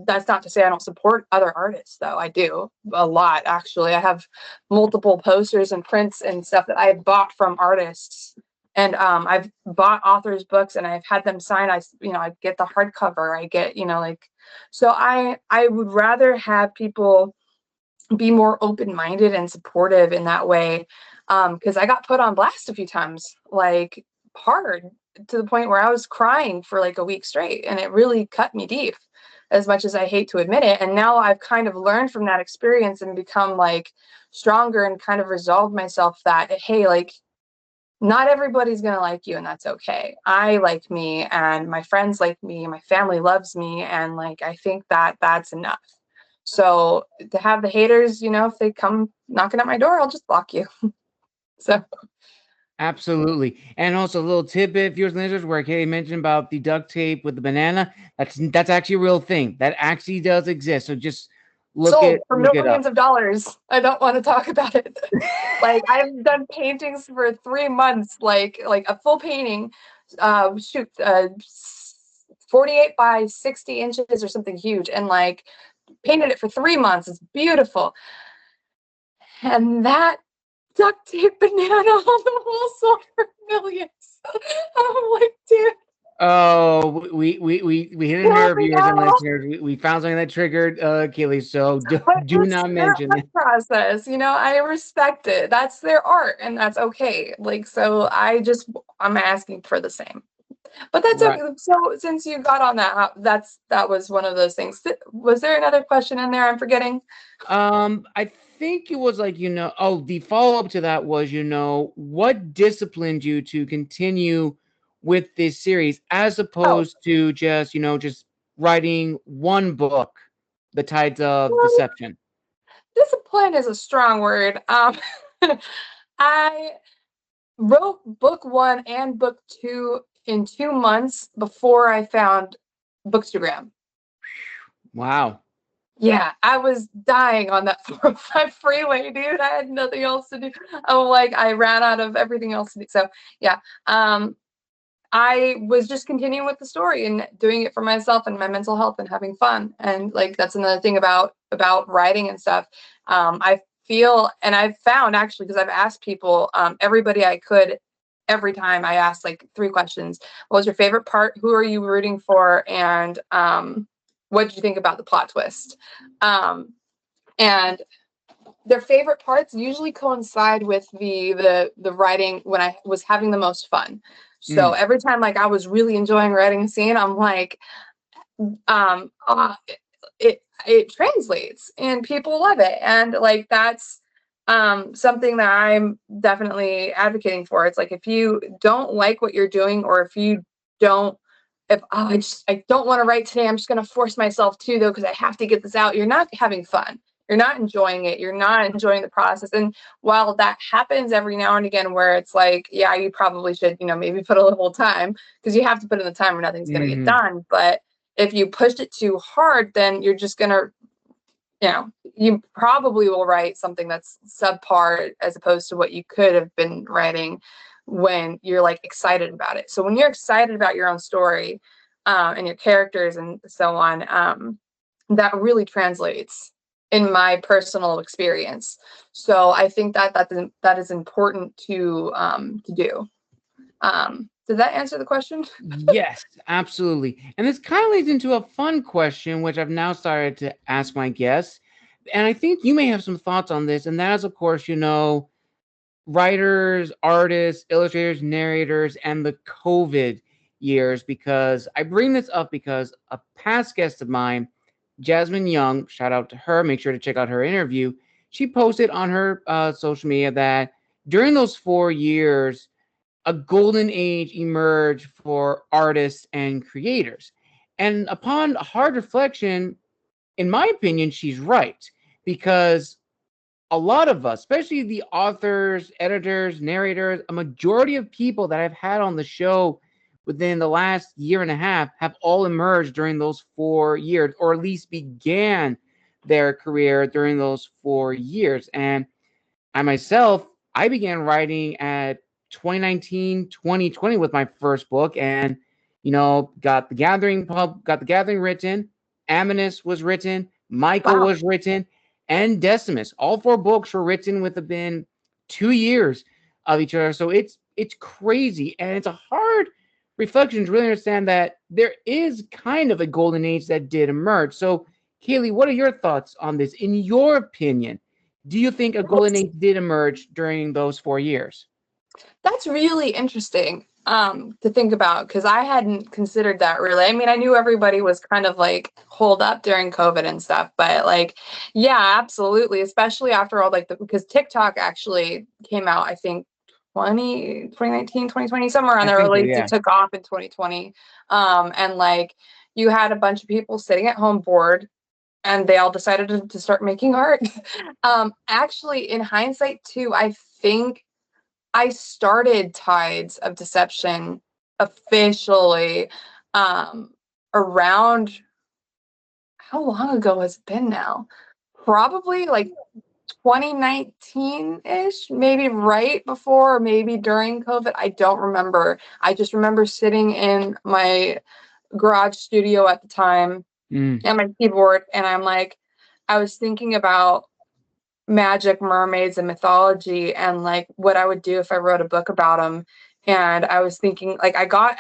that's not to say I don't support other artists, though. I do a lot, actually. I have multiple posters and prints and stuff that I have bought from artists. And I've bought authors' books and I've had them sign. I get the hardcover. I get, so I would rather have people be more open-minded and supportive in that way. Because I got put on blast a few times, like hard, to the point where I was crying for like a week straight, and it really cut me deep, as much as I hate to admit it. And now I've kind of learned from that experience and become like stronger, and kind of resolved myself that, hey, like, not everybody's going to like you, and that's okay. I like me, and my friends like me, my family loves me, and like I think that that's enough. So to have the haters, if they come knocking at my door, I'll just block you. So Absolutely. And also a little tidbit, viewers and listeners, where Caley mentioned about the duct tape with the banana. That's actually a real thing. That actually does exist. So just sold for look it up. millions of dollars. I don't want to talk about it. Like I've done paintings for 3 months, like a full painting, 48 by 60 inches or something huge, and like painted it for 3 months. It's beautiful. And that duct tape banana on the wall sold for millions. I'm like, dude. Oh, we hit a nerve, viewers and listeners. We found something that triggered Caley, so do not mention it. Process, I respect it. That's their art, and that's okay. Like, so I'm asking for the same. But that's Right. okay. So since you got on that, that was one of those things. Was there another question in there I'm forgetting? I think it was like, the follow-up to that was, what disciplined you to continue with this series as opposed to just writing one book, The Tides of Deception? Discipline is a strong word. I wrote book 1 and book 2 in 2 months before I found Bookstagram. Wow. Yeah, I was dying on that 405 freeway, dude. I had nothing else to do. Oh, like I ran out of everything else to do. So yeah, I was just continuing with the story and doing it for myself and my mental health and having fun. And like that's another thing about writing and stuff. I feel, and I've found actually, because I've asked people, everybody I could, every time I asked like 3 questions. What was your favorite part? Who are you rooting for? And what did you think about the plot twist? And their favorite parts usually coincide with the writing when I was having the most fun. So every time like I was really enjoying writing a scene, I'm like, it translates and people love it. And like that's something that I'm definitely advocating for. It's like if you don't like what you're doing, or if you don't if I don't want to write today, I'm just going to force myself to though because I have to get this out. You're not having fun. You're not enjoying it. You're not enjoying the process. And while that happens every now and again, where it's like, yeah, you probably should, maybe put a little time because you have to put in the time or nothing's going to get done. But if you pushed it too hard, then you're just going to, you probably will write something that's subpar as opposed to what you could have been writing when you're like excited about it. So when you're excited about your own story and your characters and so on, that really translates in my personal experience. So I think that is important to do. Did that answer the question? Yes, absolutely. And this kind of leads into a fun question, which I've now started to ask my guests. And I think you may have some thoughts on this. And that is, of course, writers, artists, illustrators, narrators, and the COVID years. Because I bring this up because a past guest of mine, Jasmine Young, shout out to her, make sure to check out her interview. She posted on her social media that during those 4 years, a golden age emerged for artists and creators. And upon hard reflection, in my opinion, she's right. Because a lot of us, especially the authors, editors, narrators, a majority of people that I've had on the show within the last year and a half have all emerged during those 4 years, or at least began their career during those 4 years. And I myself, I began writing at 2019, 2020 with my first book, and got the Gathering written, Aminus was written, Michael was written, and Decimus. All 4 books were written within 2 years of each other. So it's crazy, and it's a hard reflection to really understand that there is kind of a golden age that did emerge. So, Caley, what are your thoughts on this? In your opinion, do you think a golden age did emerge during those 4 years? That's really interesting to think about because I hadn't considered that really. I mean, I knew everybody was kind of like holed up during COVID and stuff, but like, yeah, absolutely. Especially after all, like because TikTok actually came out, I think 2019, 2020, somewhere around I there, or think so, like yeah. it took off in 2020. And like you had a bunch of people sitting at home bored and they all decided to start making art. Actually, in hindsight too, I think I started Tides of Deception officially around, how long ago has it been now? Probably like 2019-ish, maybe right before or maybe during COVID. I don't remember. I just remember sitting in my garage studio at the time Mm. and my keyboard, and I was thinking about magic, mermaids, and mythology, and like what I would do if I wrote a book about them. And I was thinking, like, I took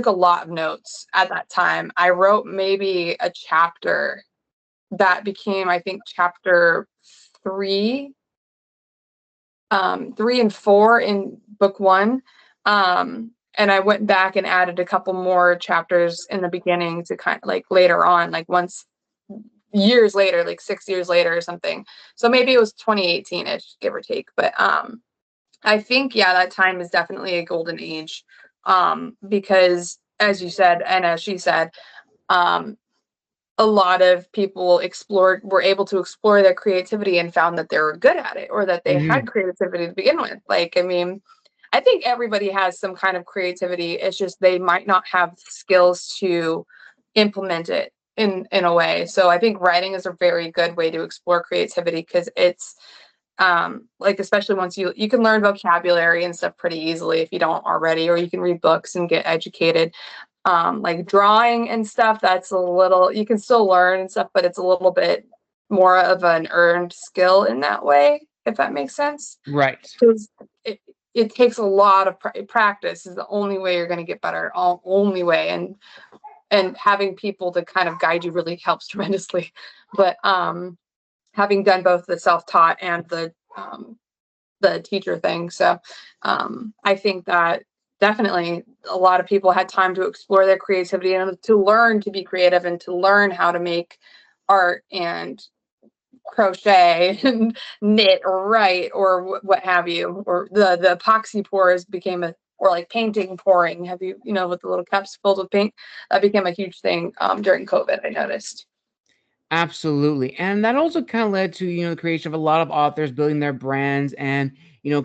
a lot of notes at that time. I wrote maybe a chapter that became, I think, chapter three, 3 and 4 in book one. And I went back and added a couple more chapters in the beginning to kind of like later on, like once years later, like 6 years later or something. So maybe it was 2018-ish, give or take. But I think, yeah, that time is definitely a golden age. Because as you said, and as she said, um, a lot of people were able to explore their creativity and found that they were good at it, or that they had Hmm. creativity to begin with. Like, I mean, I think everybody has some kind of creativity. It's just they might not have skills to implement it in a way. So I think writing is a very good way to explore creativity, because it's like, especially once you can learn vocabulary and stuff pretty easily if you don't already, or you can read books and get educated. Like drawing and stuff, that's a little, you can still learn and stuff, but it's a little bit more of an earned skill in that way, if that makes sense. Right. Because it takes a lot of practice is the only way you're going to get better, only way. And having people to kind of guide you really helps tremendously. But having done both the self-taught and the teacher thing, so I think that definitely a lot of people had time to explore their creativity and to learn to be creative and to learn how to make art and crochet and knit or write or what have you. Or the epoxy pours became or like painting pouring. Have you, with the little cups filled with paint, that became a huge thing during COVID, I noticed. Absolutely. And that also kind of led to, the creation of a lot of authors building their brands and,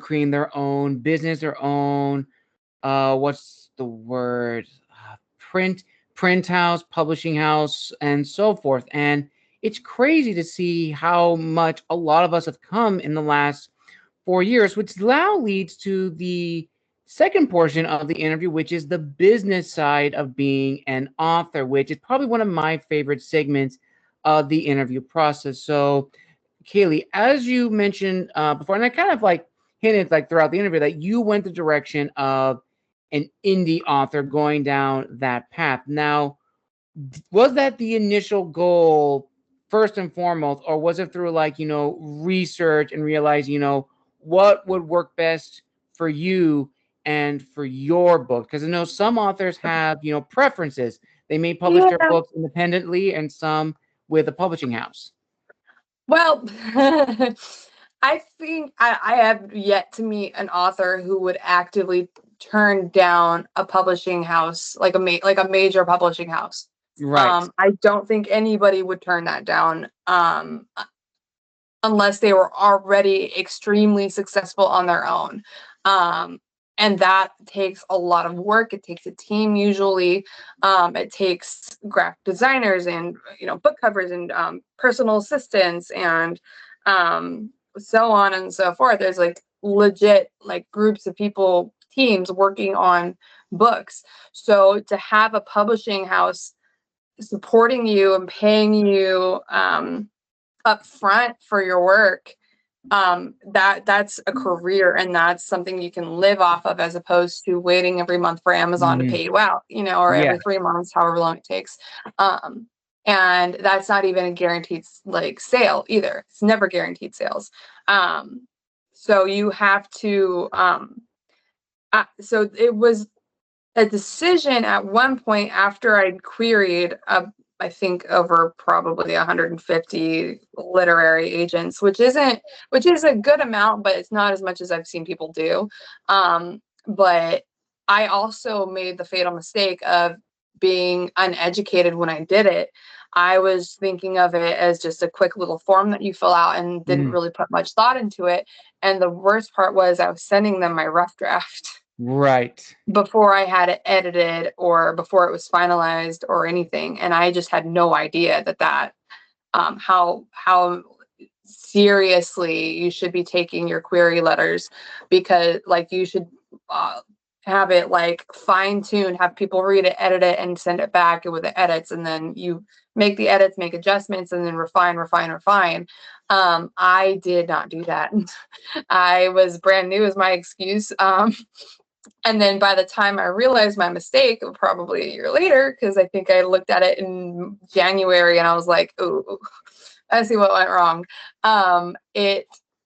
creating their own business, their own, what's the word? Print, print house, publishing house, and so forth. And it's crazy to see how much a lot of us have come in the last 4 years, which now leads to the second portion of the interview, which is the business side of being an author, which is probably one of my favorite segments of the interview process. So, Caley, as you mentioned before, and I kind of like hinted like throughout the interview that you went the direction of an indie author going down that path. Now, was that the initial goal first and foremost, or was it through like, research and realize, what would work best for you and for your book? Because I know some authors have, preferences. They may publish their Yeah. books independently and some with a publishing house. Well, I think I have yet to meet an author who would actively turn down a publishing house, like a major publishing house. Right. I don't think anybody would turn that down, unless they were already extremely successful on their own. And that takes a lot of work. It takes a team usually. It takes graphic designers and book covers and personal assistants and so on and so forth. There's like legit like groups of people, teams working on books. So to have a publishing house supporting you and paying you up front for your work, that's a career, and that's something you can live off of, as opposed to waiting every month for Amazon to Mhm. pay you out, or Yeah. every 3 months, however long it takes. And that's not even a guaranteed like sale either. It's never guaranteed sales. So you have to so it was a decision at one point after I'd queried I think over probably 150 literary agents, which is a good amount, but it's not as much as I've seen people do. But I also made the fatal mistake of being uneducated when I did it. I was thinking of it as just a quick little form that you fill out and didn't really put much thought into it. And the worst part was I was sending them my rough draft Right. before I had it edited or before it was finalized or anything. And I just had no idea that how seriously you should be taking your query letters, because like you should have it like fine-tuned, have people read it, edit it, and send it back with the edits, and then you make the edits, make adjustments, and then refine. I did not do that. I was brand new is my excuse. And then by the time I realized my mistake, probably a year later, because I think I looked at it in January and I was like, oh, I see what went wrong.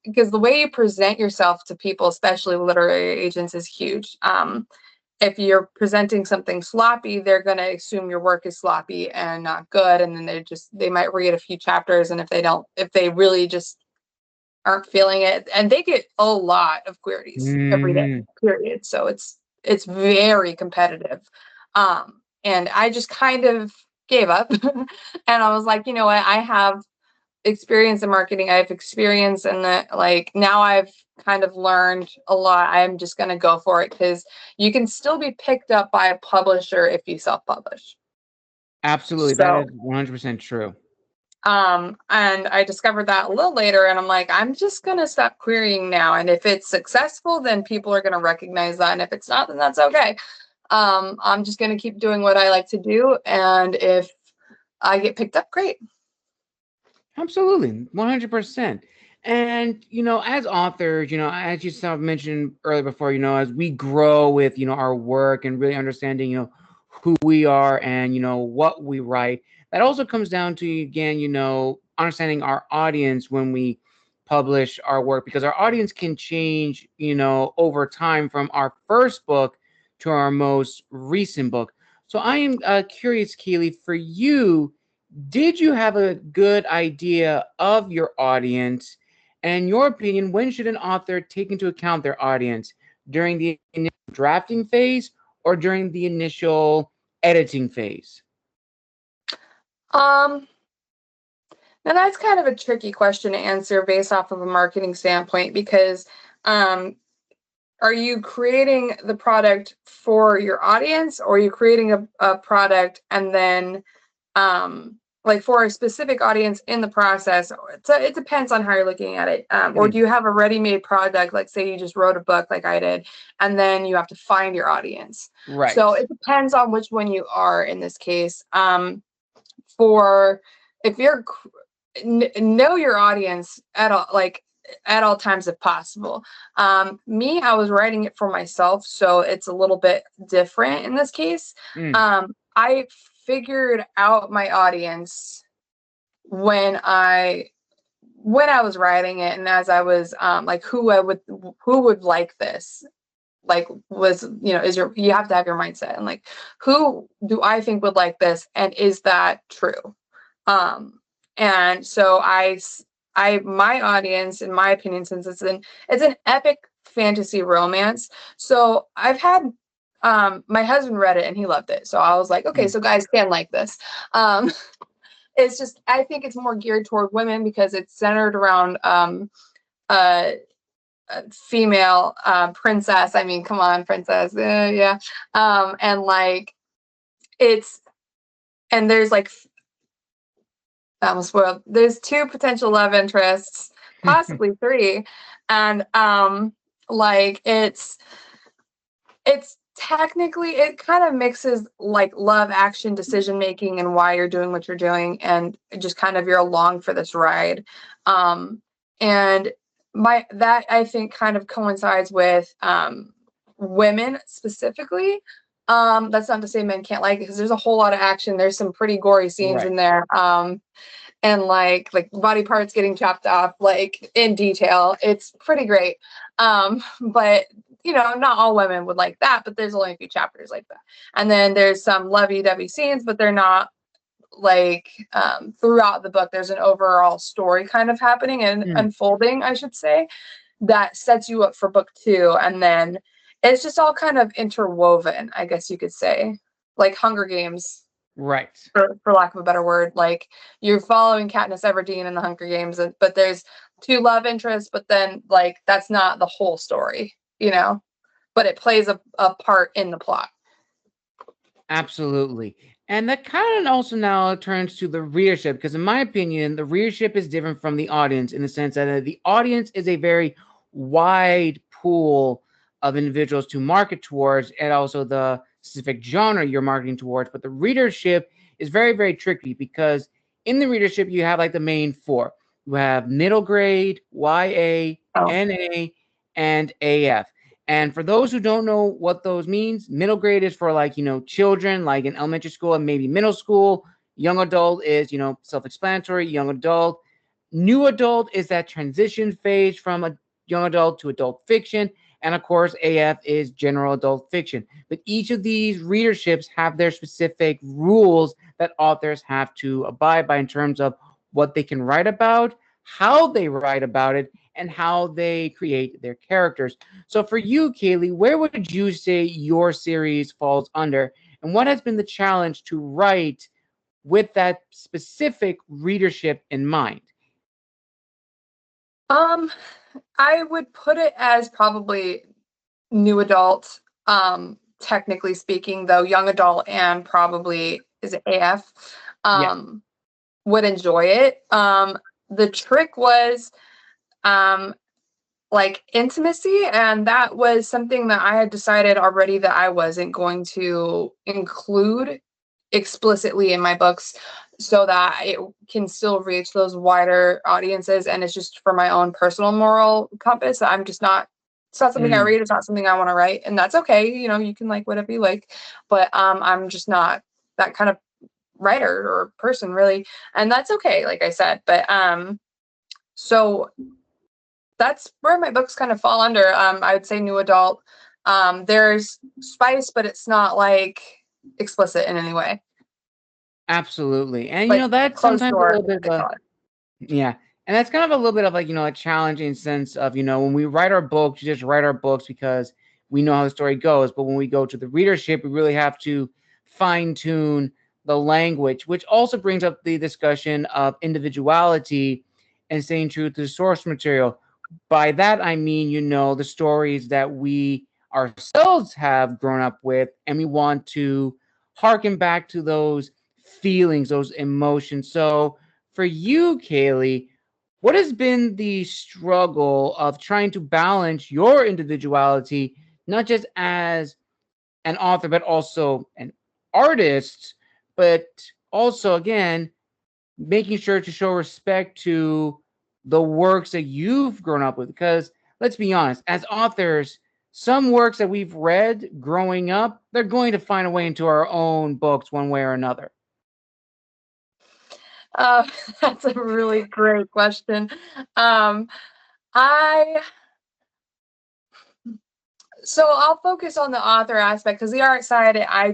Because the way you present yourself to people, especially literary agents, is huge. If you're presenting something sloppy, they're going to assume your work is sloppy and not good. And then they might read a few chapters. And if they really just aren't feeling it, and they get a lot of queries every day, period. So it's very competitive. And I just kind of gave up and I was like, you know what, I have experience in marketing. I have experience in that. Like now I've kind of learned a lot. I'm just going to go for it, because you can still be picked up by a publisher if you self-publish. Absolutely. So, that is 100% true. and I discovered that a little later, and I'm like, I'm just going to stop querying now. And if it's successful, then people are going to recognize that. And if it's not, then that's okay. I'm just going to keep doing what I like to do. And if I get picked up, great. Absolutely. 100%. And, as authors, as you sort of mentioned earlier before, as we grow with, our work and really understanding, who we are and, what we write, that also comes down to, again, understanding our audience when we publish our work, because our audience can change, over time from our first book to our most recent book. So I am curious, Caley, for you, did you have a good idea of your audience? And in your opinion, when should an author take into account their audience? During the initial drafting phase or during the initial editing phase? Now that's kind of a tricky question to answer based off of a marketing standpoint, because are you creating the product for your audience, or are you creating a product and then like for a specific audience in the process? So it depends on how you're looking at it. Or do you have a ready-made product, like say you just wrote a book like I did, and then you have to find your audience? Right. So it depends on which one you are in this case. For if you're know your audience at all times if possible. Me, I was writing it for myself, so it's a little bit different in this case. I figured out my audience when I was writing it, and as I was like who would like this, like was, you have to have your mindset, and like, who do I think would like this, and is that true? And so my audience, in my opinion, since it's an epic fantasy romance, so I've had my husband read it and he loved it, so I was like, okay, so guys can like this. It's just, I think it's more geared toward women because it's centered around a female princess. I mean, come on, princess. Yeah. And like and there's like, spoiled. There's 2 potential love interests, possibly 3, and like it's technically, it kind of mixes like love, action, decision making, and why you're doing what you're doing, and just kind of you're along for this ride. And that I think kind of coincides with women specifically. That's not to say men can't like it, because there's a whole lot of action. There's some pretty gory scenes in there. And like body parts getting chopped off, like in detail. It's pretty great. But not all women would like that, but there's only a few chapters like that. And then there's some lovey-dovey scenes, but they're not like throughout the book, there's an overall story kind of happening and unfolding, I should say, that sets you up for book 2. And then it's just all kind of interwoven, I guess you could say, like Hunger Games, Right. for lack of a better word. Like you're following Katniss Everdeen in the Hunger Games, but there's 2 love interests, but then like that's not the whole story, but it plays a part in the plot. Absolutely. And that kind of also now turns to the readership, because in my opinion, the readership is different from the audience in the sense that the audience is a very wide pool of individuals to market towards, and also the specific genre you're marketing towards. But the readership is very, very tricky, because in the readership, you have like the main 4. You have middle grade, YA, NA, and AF. And for those who don't know what those means, middle grade is for like, children, like in elementary school and maybe middle school. Young adult is, self-explanatory, young adult. New adult is that transition phase from a young adult to adult fiction. And of course, AF is general adult fiction. But each of these readerships have their specific rules that authors have to abide by in terms of what they can write about, how they write about it, and how they create their characters. So for you, Caley, where would you say your series falls under? And what has been the challenge to write with that specific readership in mind? I would put it as probably new adult, technically speaking, though young adult and probably is it AF, would enjoy it. The trick was like intimacy, and that was something that I had decided already that I wasn't going to include explicitly in my books, so that it can still reach those wider audiences, and it's just for my own personal moral compass. I'm just not, it's not something I read, it's not something I want to write, and that's okay. You can like whatever you like, but I'm just not that kind of writer or person really, and that's okay, like I said. But so that's where my books kind of fall under. I would say new adult. There's spice, but it's not like explicit in any way. Absolutely. And Like that's closed sometimes a door, little bit they of call a, it. yeah. And that's kind of a little bit of like, a challenging sense of, when we write our books, we just write our books because we know how the story goes. But when we go to the readership, we really have to fine tune the language, which also brings up the discussion of individuality and staying true to the source material. By that, I mean, the stories that we ourselves have grown up with, and we want to harken back to those feelings, those emotions. So for you, Caley, what has been the struggle of trying to balance your individuality, not just as an author, but also an artist, but also, again, making sure to show respect to the works that you've grown up with? Because let's be honest, as authors, some works that we've read growing up, they're going to find a way into our own books one way or another. That's a really great question. I So I'll focus on the author aspect, because the art side, I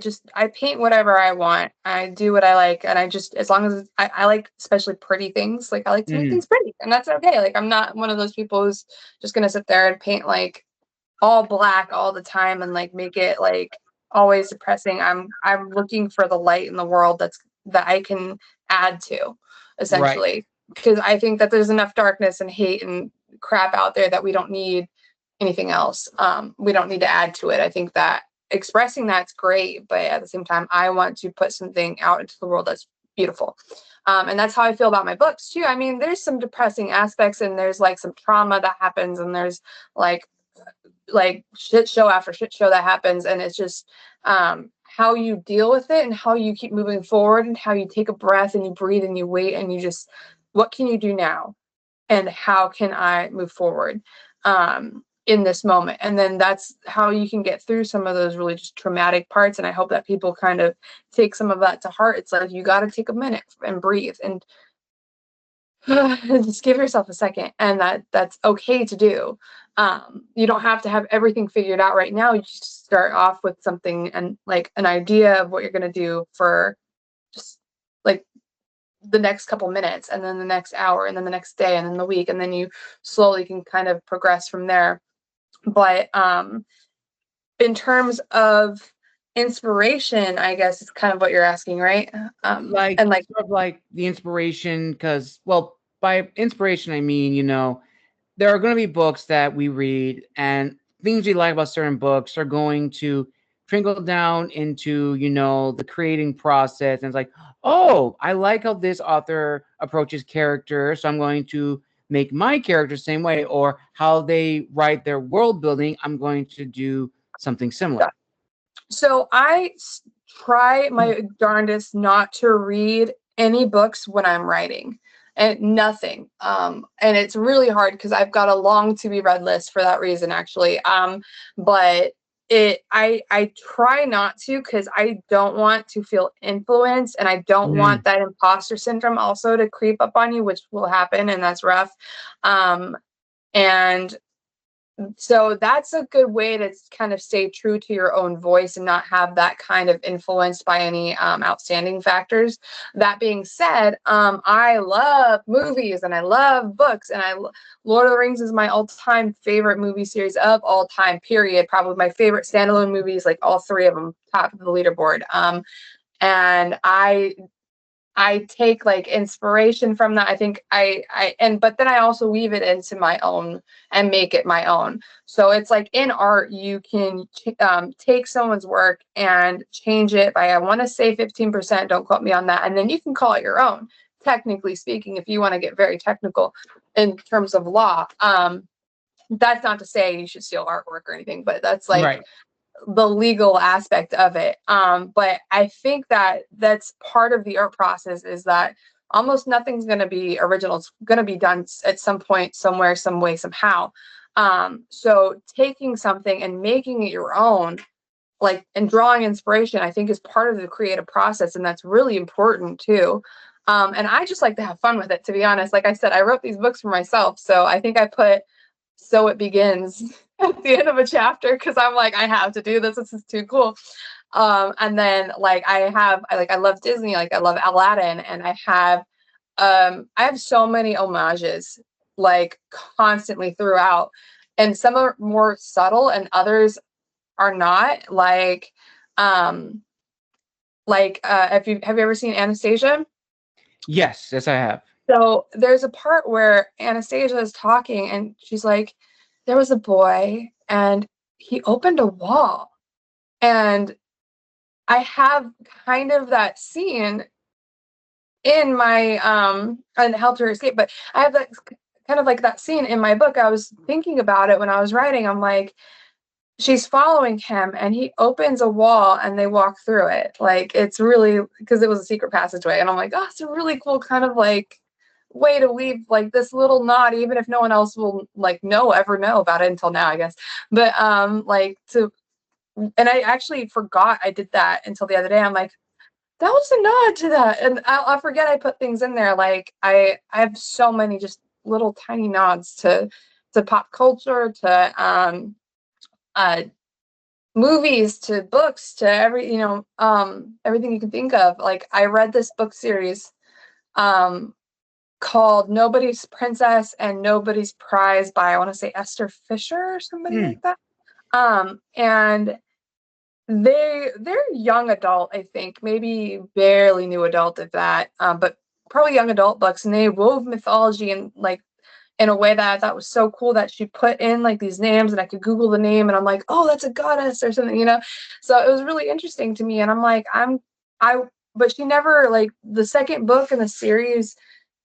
paint whatever I want. I do what I like, and I just, as long as I like, especially pretty things. Like I like to make things pretty, and that's okay. Like I'm not one of those people who's just gonna sit there and paint like all black all the time and like make it like always depressing. I'm looking for the light in the world that I can add to, essentially. Right. Because I think that there's enough darkness and hate and crap out there that we don't need anything else. We don't need to add to it. I think that expressing that's great, but at the same time, I want to put something out into the world that's beautiful. And that's how I feel about my books too. I mean, there's some depressing aspects, and there's like some trauma that happens, and there's like shit show after shit show that happens, and it's just how you deal with it and how you keep moving forward and how you take a breath and you breathe and you wait and you just, what can you do now, and how can I move forward in this moment? And then that's how you can get through some of those really just traumatic parts. And I hope that people kind of take some of that to heart. It's like, you got to take a minute and breathe and just give yourself a second, and that's okay to do. You don't have to have everything figured out right now. You just start off with something and like an idea of what you're going to do for just like the next couple minutes, and then the next hour, and then the next day, and then the week, and then you slowly can kind of progress from there. But in terms of inspiration, I guess it's kind of what you're asking, right? Like, And like, sort of like the inspiration, because, well, by inspiration, I mean, there are going to be books that we read, and things we like about certain books are going to trickle down into, the creating process. And it's like, oh, I like how this author approaches character, so I'm going to make my character the same way, or how they write their world building, I'm going to do something similar. so try my darndest not to read any books when I'm writing, and nothing. And it's really hard because I've got a long to be read list for that reason, actually. But I try not to, because I don't want to feel influenced, and I don't want that imposter syndrome also to creep up on you, which will happen, and that's rough. And so that's a good way to kind of stay true to your own voice and not have that kind of influenced by any outstanding factors. That being said, I love movies and I love books, and Lord of the Rings is my all-time favorite movie series of all time, period. Probably my favorite standalone movies, like all three of them, top of the leaderboard. And I take like inspiration from that. I think but then I also weave it into my own and make it my own. So it's like in art, you can take someone's work and change it by, I want to say 15%, don't quote me on that. And then you can call it your own, technically speaking, if you want to get very technical in terms of law. That's not to say you should steal artwork or anything, but that's like, Right. the legal aspect of it. But I think that that's part of the art process, is that almost nothing's going to be original. It's going to be done at some point, somewhere, some way, somehow. So taking something and making it your own, like, and drawing inspiration, I think is part of the creative process. And that's really important too. And I just like to have fun with it, to be honest. Like I said, I wrote these books for myself. So I think I put "so it begins" at the end of a chapter, because I'm like, I have to do this. This is too cool. And then like I love Disney, like I love Aladdin, and I have so many homages like constantly throughout, and some are more subtle and others are not. Have you ever seen Anastasia? Yes, I have. So there's a part where Anastasia is talking and she's like, there was a boy and he opened a wall. And I have kind of that scene in my and helped her escape, but I have that kind of like that scene in my book. I was thinking about it when I was writing. I'm like, she's following him and he opens a wall and they walk through it. Like, it's really, because it was a secret passageway, and I'm like, oh, it's a really cool kind of like way to leave like this little nod, even if no one else will like ever know about it until now, I guess. But and I actually forgot I did that until the other day. I'm like, that was a nod to that, and I'll forget I put things in there. Like I have so many just little tiny nods to pop culture, to uh movies, to books, to everything you can think of. Like, I read this book series called Nobody's Princess and Nobody's Prize by, I want to say, Esther Fisher or somebody like that. And they're young adult, I think, maybe barely new adult at that, but probably young adult books, and they wove mythology and like in a way that I thought was so cool, that she put in like these names and I could Google the name and I'm like, oh, that's a goddess or something. So it was really interesting to me. And I'm like, but she never, like, the second book in the series,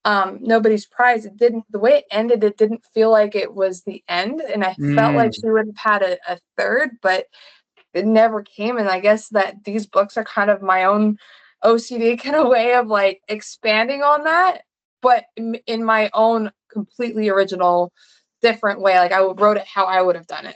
Nobody's Prize, the way it ended, it didn't feel like it was the end. And I felt like she would have had a third, but it never came. And I guess that these books are kind of my own OCD kind of way of like expanding on that, but in my own completely original, different way. Like, I wrote it how I would have done it.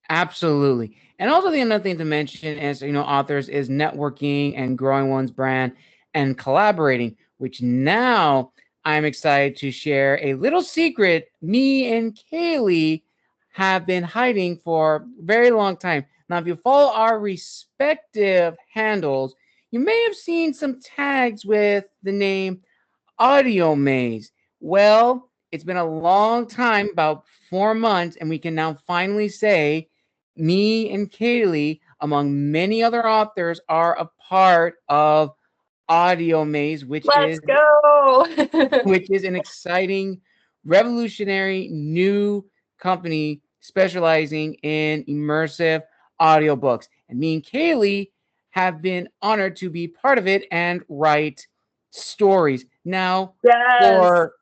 Absolutely. And also, the another thing to mention is, authors, is networking and growing one's brand and collaborating, which now I'm excited to share a little secret me and Caley have been hiding for a very long time. Now, if you follow our respective handles, you may have seen some tags with the name Audiomazes. Well, it's been a long time, about 4 months, and we can now finally say me and Caley, among many other authors, are a part of Audiomazes, Let's go. which is an exciting, revolutionary new company specializing in immersive audiobooks. And me and Caley have been honored to be part of it and write stories. Now, Yes. for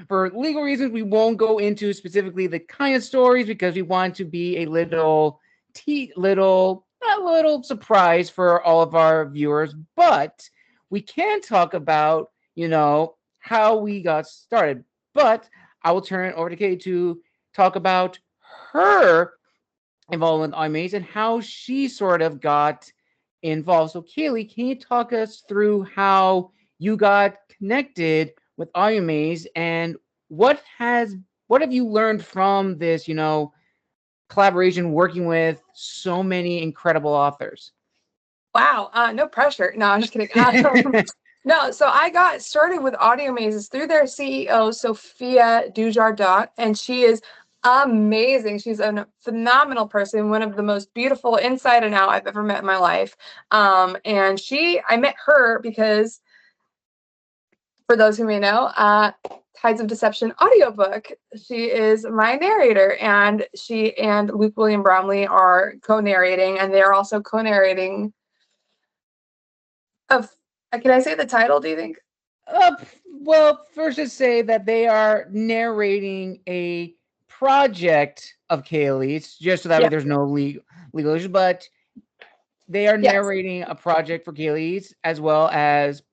for legal reasons, we won't go into specifically the kind of stories because we want to be a little surprise for all of our viewers. But we can talk about, how we got started. But I will turn it over to Kate to talk about her involvement with Audiomazes and how she sort of got involved. So, Caley, can you talk us through how you got connected with Audiomazes and what have you learned from this, collaboration working with so many incredible authors? Wow. No pressure. No, I'm just kidding. No, so I got started with Audiomazes through their CEO, Sophia Dujardin, and she is amazing. She's a phenomenal person, one of the most beautiful inside and out I've ever met in my life. And I met her because, for those who may know, Tides of Deception audiobook. She is my narrator, and she and Luke William Bromley are co-narrating, and they're also co-narrating of, can I say the title, do you think? Well, first to say that they are narrating a project of Caley's, just so that way Yeah. there's no legal issues, but they are Yes. narrating a project for Caley's as well as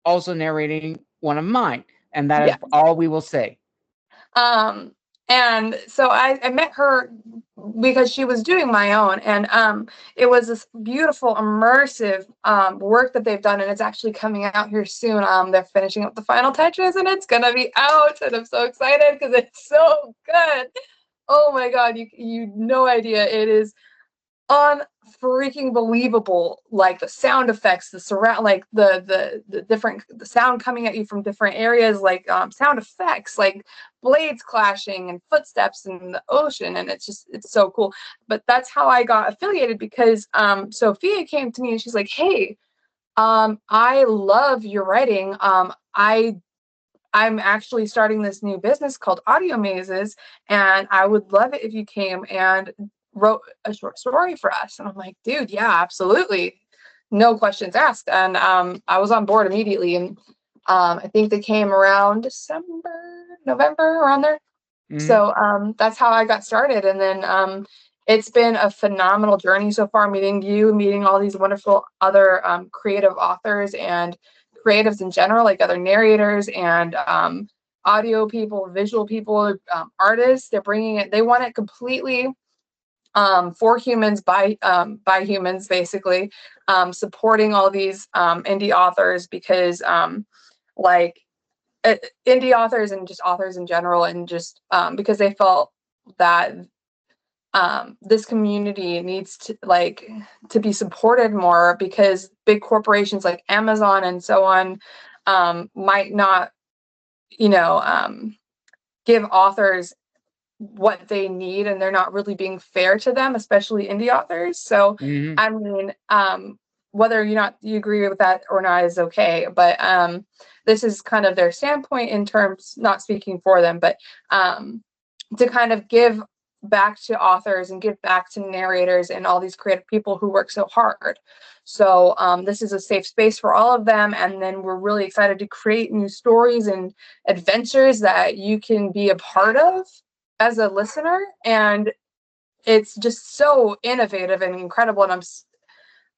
also narrating one of mine. And that is all we will say. And so I met her because she was doing my own, and it was this beautiful immersive work that they've done, and it's actually coming out here soon. They're finishing up the final touches, and it's gonna be out, and I'm so excited because it's so good. Oh my god, you no idea. It is unfreaking believable. Like the sound effects, the surround, like the different, the sound coming at you from different areas, like sound effects, like blades clashing and footsteps in the ocean, and it's so cool. But that's how I got affiliated, because Sophia came to me and she's like, hey, I love your writing. I'm actually starting this new business called Audiomazes, and I would love it if you came and wrote a short story for us. And I'm like, dude, yeah, absolutely. No questions asked. And I was on board immediately. And I think they came around December, November, around there. Mm-hmm. So that's how I got started. And then it's been a phenomenal journey so far, meeting all these wonderful other creative authors and creatives in general, like other narrators and audio people, visual people, artists. They're bringing it. They want it completely for humans, by humans, basically, supporting all these indie authors, because like indie authors and just authors in general, and just because they felt that this community needs to be supported more, because big corporations like Amazon and so on might not, give authors what they need, and they're not really being fair to them, especially indie authors. So I mean, whether you agree with that or not is okay, but this is kind of their standpoint, in terms, not speaking for them, but to kind of give back to authors and give back to narrators and all these creative people who work so hard. So this is a safe space for all of them, and then we're really excited to create new stories and adventures that you can be a part of as a listener. And it's just so innovative and incredible, and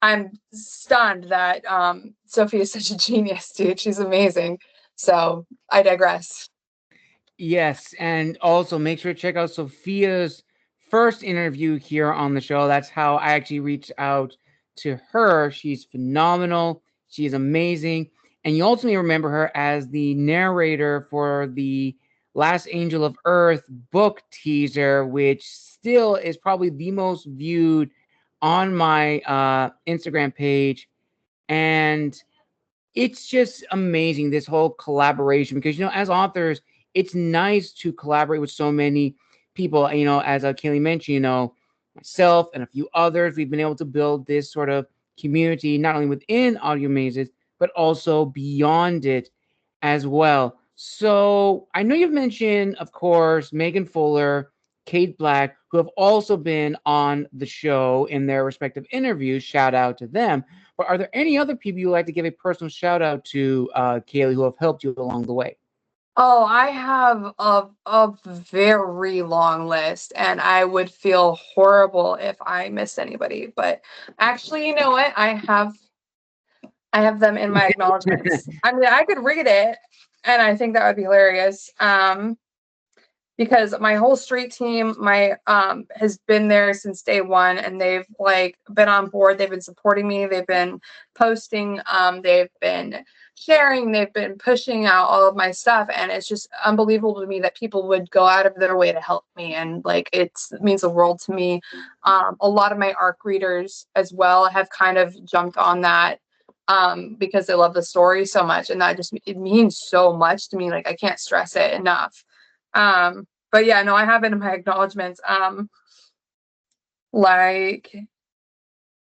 I'm stunned that Sophie is such a genius, dude. She's amazing. So I digress. Yes, and also make sure to check out Sophia's first interview here on the show. That's how I actually reached out to her. She's phenomenal. She's amazing. And you also may remember her as the narrator for the Last Angel of Earth book teaser, which still is probably the most viewed on my Instagram page And it's just amazing, this whole collaboration, because, as authors, it's nice to collaborate with so many people. As Caley mentioned, myself and a few others, we've been able to build this sort of community, not only within Audiomazes, but also beyond it as well. So I know you've mentioned, of course, Megan Fuller, Kate Black, who have also been on the show in their respective interviews. Shout out to them. But are there any other people you'd like to give a personal shout out to, Caley, who have helped you along the way? Oh, I have a very long list, and I would feel horrible if I missed anybody. But actually, you know what? I have them in my acknowledgments. I mean, I could read it, and I think that would be hilarious. Because my whole street team, has been there since day one, and they've been on board. They've been supporting me. They've been posting. They've been sharing. They've been pushing out all of my stuff, and it's just unbelievable to me that people would go out of their way to help me, and it means the world to me. A lot of my ARC readers as well have kind of jumped on that because they love the story so much, and it means so much to me. I can't stress it enough. But yeah, no, I have it in my acknowledgments.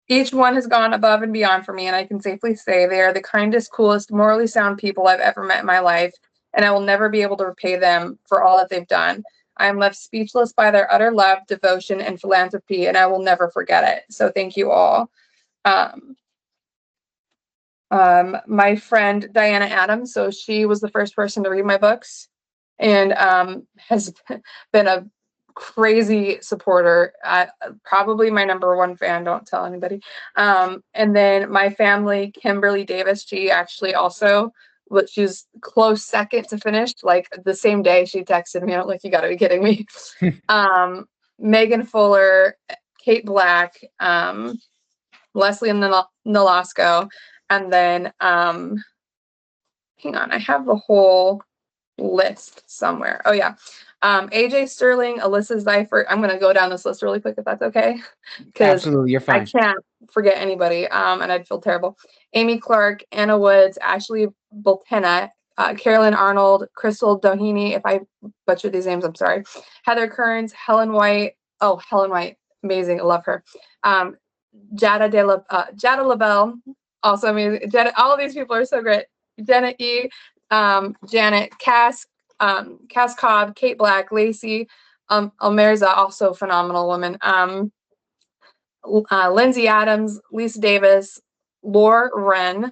Each one has gone above and beyond for me, and I can safely say they are the kindest, coolest, morally sound people I've ever met in my life, and I will never be able to repay them for all that they've done. I am left speechless by their utter love, devotion, and philanthropy, and I will never forget it. So thank you all. My friend Diana Adams, so she was the first person to read my books, and has been a crazy supporter. Probably my number one fan. Don't tell anybody. And then my family, Kimberly Davis, she actually also, she was close second to finish. The same day she texted me, I'm like, you gotta be kidding me. Megan Fuller, Kate Black, Leslie Nolasco, and then hang on, I have the whole list somewhere. Oh yeah. AJ Sterling, Alyssa Seifert. I'm gonna go down this list really quick if that's okay. Absolutely, you're fine. I can't forget anybody, and I'd feel terrible. Amy Clark, Anna Woods, Ashley Bultena, Carolyn Arnold, Crystal Doheny. If I butchered these names, I'm sorry. Heather Kearns, Helen White. Oh, Helen White, amazing. I love her. Jada LaBelle, also amazing. All of these people are so great. Jenna E, Janet Cass, Cass Cobb, Kate Black, Lacey, Almerza, also phenomenal woman. Lindsay Adams, Lisa Davis, Laura Wren,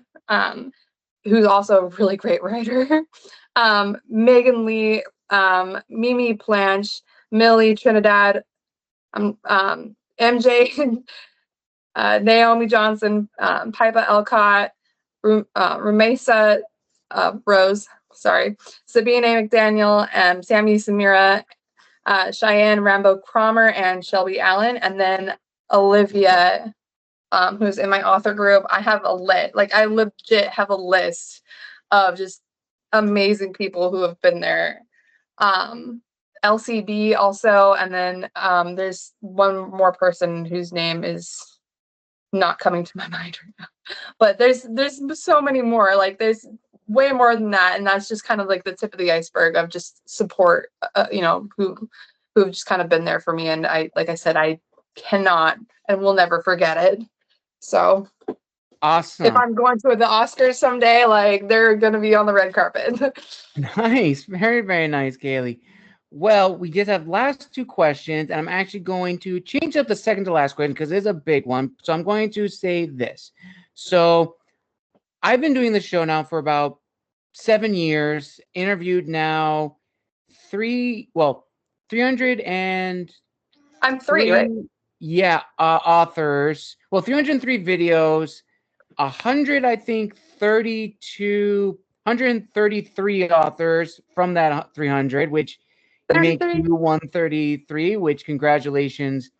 who's also a really great writer. Megan Lee, Mimi Planche, Millie Trinidad, MJ, Naomi Johnson, Pipa Elcott, Rumesa Rose, sorry, Sabine McDaniel, and Sammy Samira, Cheyenne Rambo Cromer, and Shelby Allen, and then Olivia, who's in my author group. I have a list, I legit have a list of just amazing people who have been there. LCB also, and then there's one more person whose name is not coming to my mind right now, but there's so many more. There's way more than that, and that's just kind of the tip of the iceberg of just support, who've just kind of been there for me, and I said, I cannot and will never forget it. So awesome. If I'm going to the Oscars someday, they're gonna be on the red carpet. Nice, very, very nice, Caley. Well, we just have last two questions, and I'm actually going to change up the second to last question because it's a big one. So I'm going to say this. So I've been doing this show now for about 7 years, interviewed now 300 and I'm three, right? Yeah, authors. Well, 303 videos, 100, I think, 133 authors from that 300, which makes you 133, which congratulations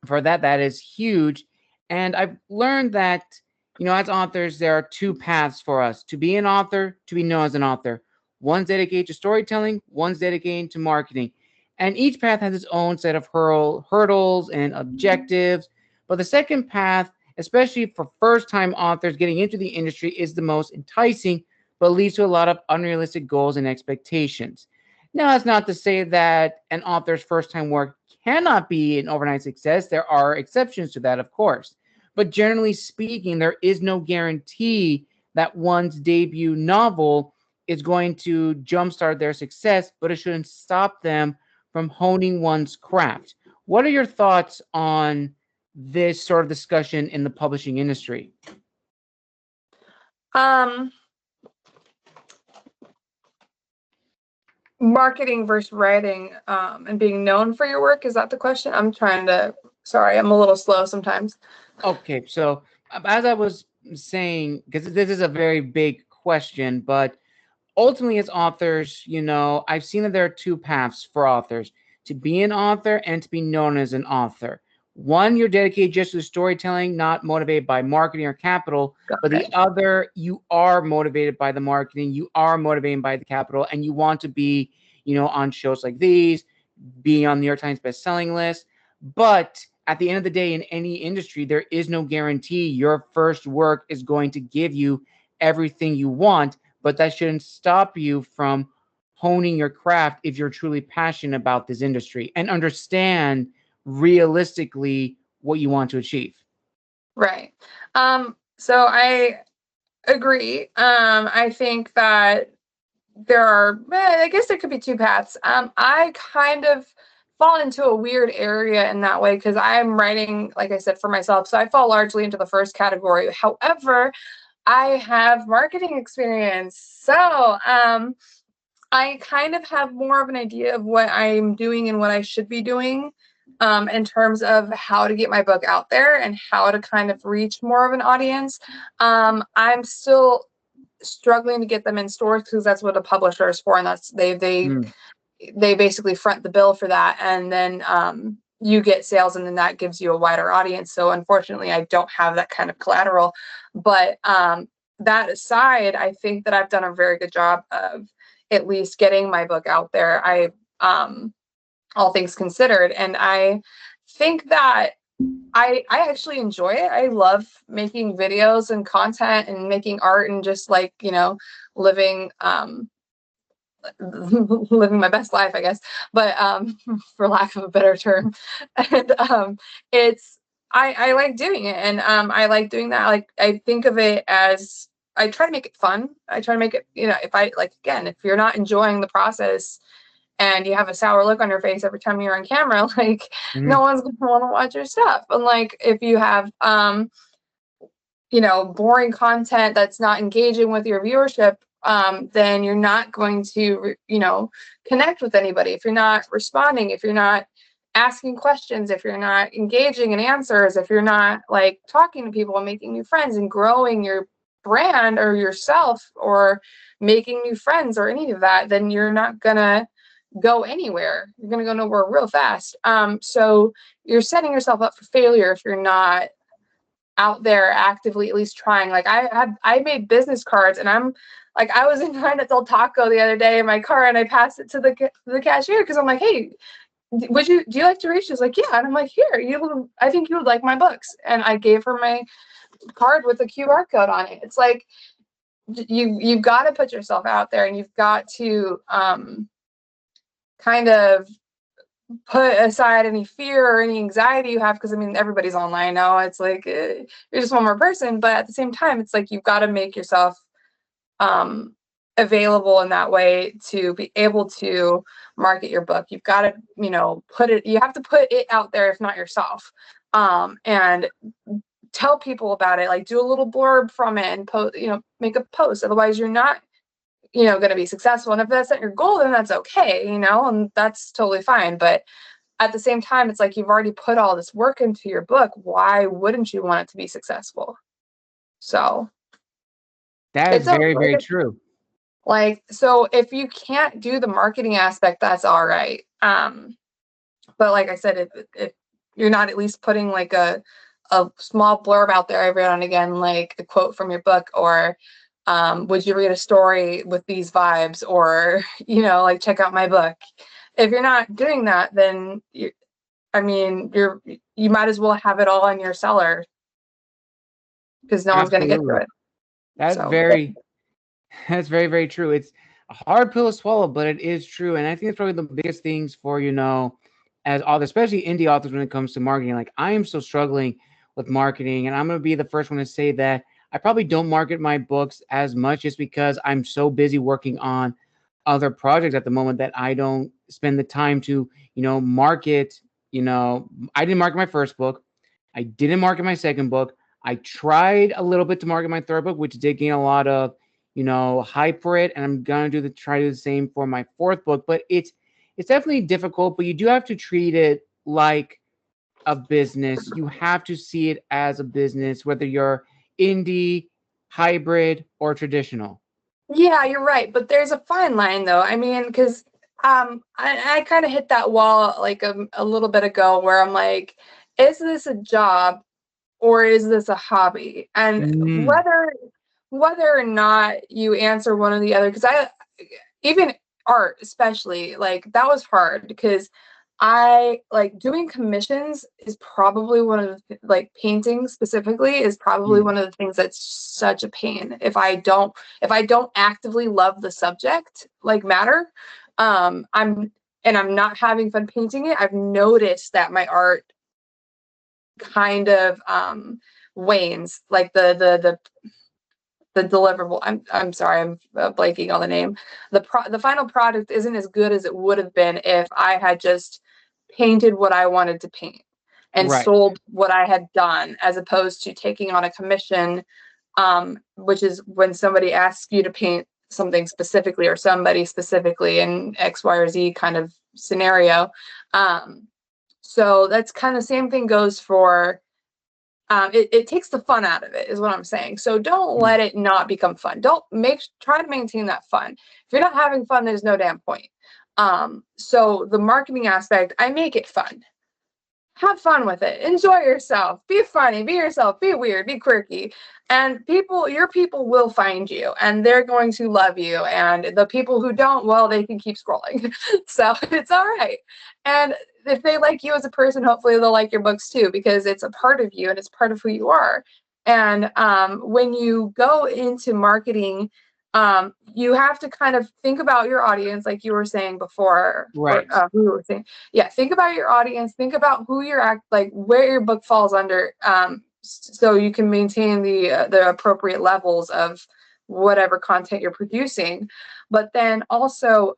for that. That is huge. And I've learned that, as authors, there are two paths for us: to be an author, to be known as an author. One's dedicated to storytelling, one's dedicated to marketing. And each path has its own set of hurdles and objectives. But the second path especially for first-time authors. Getting into the industry is the most enticing, but leads to a lot of unrealistic goals and expectations. Now, that's not to say that an author's first-time work cannot be an overnight success. There are exceptions to that, of course. But generally speaking, there is no guarantee that one's debut novel is going to jumpstart their success, but it shouldn't stop them from honing one's craft. What are your thoughts on this sort of discussion in the publishing industry? Marketing versus writing, and being known for your work. Is that the question? Sorry, I'm a little slow sometimes. Okay, so as I was saying, because this is a very big question, but ultimately as authors, I've seen that there are two paths for authors: to be an author and to be known as an author. One, you're dedicated just to storytelling, not motivated by marketing or capital. But the other, you are motivated by the marketing, you are motivated by the capital, and you want to be, on shows like these, be on the New York Times bestselling list. But at the end of the day, in any industry, there is no guarantee your first work is going to give you everything you want, but that shouldn't stop you from honing your craft if you're truly passionate about this industry and understand realistically what you want to achieve. Right. So I agree. I think that I guess there could be two paths. I kind of fall into a weird area in that way because I'm writing, like I said, for myself. So I fall largely into the first category. However, I have marketing experience. So I kind of have more of an idea of what I'm doing and what I should be doing, in terms of how to get my book out there and how to kind of reach more of an audience. I'm still struggling to get them in stores because that's what a publisher is for, and that's they basically front the bill for that, and then you get sales, and then that gives you a wider audience. So unfortunately, I don't have that kind of collateral. But that aside, I think that I've done a very good job of at least getting my book out there. All things considered, and I think that I actually enjoy it. I love making videos and content and making art and just living living my best life, I guess. But for lack of a better term. And I like doing it, and I like doing that. Like, I think of it as, I try to make it fun. I try to make it, if you're not enjoying the process and you have a sour look on your face every time you're on camera, no one's going to want to watch your stuff. And if you have boring content that's not engaging with your viewership, then you're not going to connect with anybody. If you're not responding, if you're not asking questions, if you're not engaging in answers, if you're not talking to people and making new friends and growing your brand or yourself or making new friends or any of that, then you're not gonna go anywhere. You're gonna go nowhere real fast. So you're setting yourself up for failure if you're not out there actively at least trying. I made business cards, and I was in line at Del Taco the other day in my car, and I passed it to the cashier because I'm like, hey, do you like to read? She's like, yeah. And I'm like, here, I think you would like my books. And I gave her my card with a QR code on it. It's like, you've got to put yourself out there, and you've got to kind of put aside any fear or any anxiety you have, because everybody's online now. It's like, you're just one more person, but at the same time, it's like you've got to make yourself available in that way to be able to market your book. You've got to you have to put it out there, if not yourself, and tell people about it. Do a little blurb from it and post, make a post. Otherwise, you're not going to be successful. And if that's not your goal, then that's okay, and that's totally fine. But at the same time, it's like, you've already put all this work into your book. Why wouldn't you want it to be successful? So that is very, very true. So if you can't do the marketing aspect, that's all right. But like I said, if you're not at least putting a small blurb out there every now and again, like a quote from your book, or would you read a story with these vibes, or check out my book. If you're not doing that, then you might as well have it all in your cellar. because no one's going to get to Absolutely. it. That's So very, that's very, very true. It's a hard pill to swallow, but it is true. And I think it's probably the biggest things for, as authors, especially indie authors when it comes to marketing. Like I am still struggling with marketing, and I'm going to be the first one to say that I probably don't market my books as much just because I'm so busy working on other projects at the moment that I don't spend the time to, market. I didn't market my first book. I didn't market my second book. I tried a little bit to market my third book, which did gain a lot of, hype for it. And I'm gonna try to do the same for my fourth book. But it's definitely difficult. But you do have to treat it like a business. You have to see it as a business, whether you're indie, hybrid, or traditional. yeah, you're right. But there's a fine line though. I mean, because I kind of hit that wall like a little bit ago where I'm like, is this a job or is this a hobby? And Mm, whether or not you answer one or the other, because I even art especially, like that was hard because I like doing commissions is probably one of the like painting specifically is probably mm, one of the things that's such a pain if I don't actively love the subject like matter. I'm not having fun painting it. I've noticed that my art kind of wanes, like the deliverable. I'm sorry, I'm blanking on the name. The final product isn't as good as it would have been if I had just painted what I wanted to paint and right. sold what I had done, as opposed to taking on a commission, which is when somebody asks you to paint something specifically or somebody specifically in X, Y, or Z kind of scenario. So that's kind of same thing goes for it takes the fun out of it is what I'm saying. So don't Mm, let it not become fun. Don't try to maintain that fun. If you're not having fun, there's no damn point. So the marketing aspect, I make it fun. Have fun with it. Enjoy yourself. Be funny. Be yourself. Be weird. Be quirky. And your people will find you and they're going to love you. And the people who don't, well, they can keep scrolling. So it's all right. And if they like you as a person, hopefully they'll like your books too, because it's a part of you and it's part of who you are. And when you go into marketing, you have to kind of think about your audience, like you were saying before, or right. we were saying, yeah, think about your audience, think about who you're like where your book falls under, so you can maintain the appropriate levels of whatever content you're producing. But then also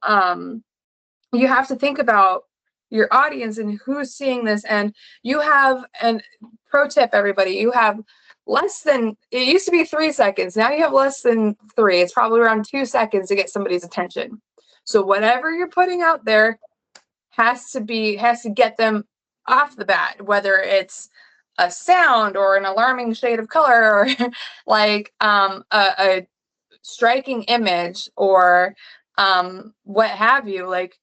you have to think about your audience and who's seeing this. And you have, and pro tip, everybody, you have less than, it used to be 3 seconds, now you have less than three. It's probably around 2 seconds to get somebody's attention. So whatever you're putting out there has to get them off the bat, whether it's a sound or an alarming shade of color or like a striking image or what have you. Like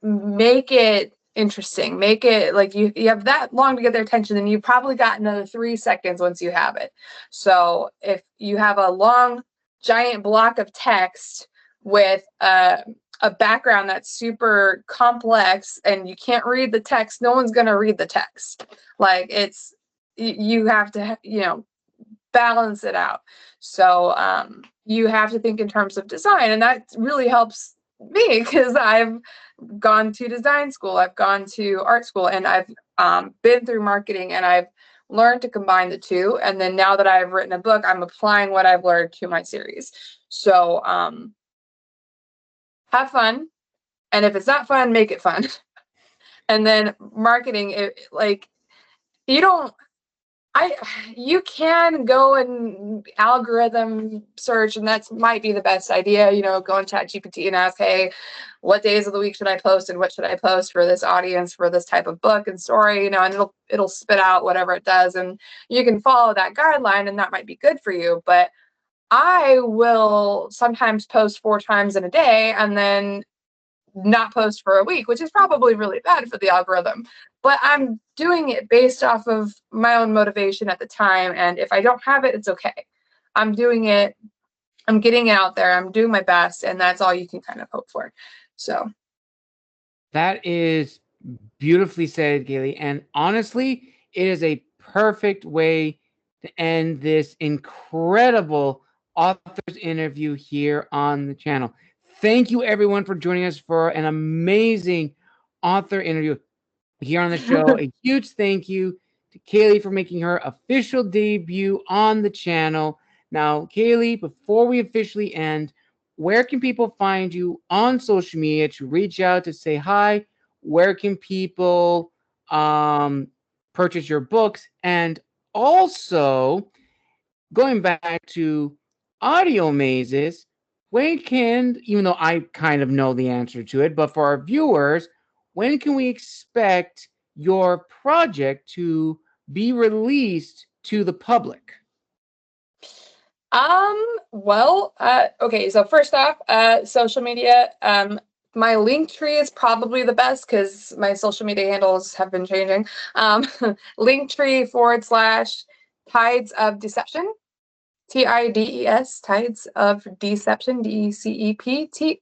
make it interesting, make it like you have that long to get their attention, and you probably got another 3 seconds once you have it. So if you have a long giant block of text with a background that's super complex and you can't read the text, no one's going to read the text. Like you have to balance it out. So you have to think in terms of design, and that really helps me because I've gone to design school, I've gone to art school, and I've been through marketing, and I've learned to combine the two. And then now that I've written a book, I'm applying what I've learned to my series. So have fun, and if it's not fun, make it fun. And then marketing, like you don't I you can go and algorithm search, and that might be the best idea. Go on ChatGPT and ask, hey, what days of the week should I post, and what should I post for this audience for this type of book and story, and it'll spit out whatever it does, and you can follow that guideline, and that might be good for you. But I will sometimes post 4 times in a day and then not post for a week, which is probably really bad for the algorithm. But I'm doing it based off of my own motivation at the time. And if I don't have it, it's okay. I'm doing it. I'm getting it out there. I'm doing my best. And that's all you can kind of hope for. So, That is beautifully said, Caley. And honestly, it is a perfect way to end this incredible author's interview here on the channel. Thank you, everyone, for joining us for an amazing author interview here on the show. A huge thank you to Caley for making her official debut on the channel. Now, Caley, before we officially end, where can people find you on social media to reach out to say hi? Where can people purchase your books? And also, going back to Audiomazes, when can, even though I kind of know the answer to it, but for our viewers, when can we expect your project to be released to the public? Okay, so first off, social media, my link tree is probably the best because my social media handles have been changing. Linktree / Tides of Deception, TIDES, Tides of Deception, DECEPTION.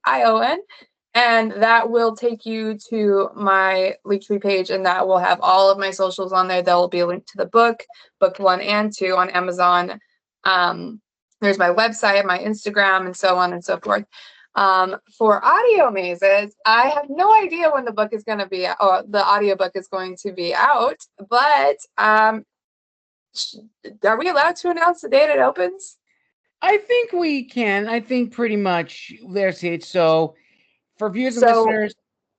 And that will take you to my Linktree page, and that will have all of my socials on there. There will be a link to the book 1 and 2 on Amazon. There's my website, my Instagram, and so on and so forth. For Audiomazes, I have no idea when the book is going to be, or the audiobook is going to be out, but are we allowed to announce the date it opens? I think we can. I think pretty much there's it. So for viewers and listeners,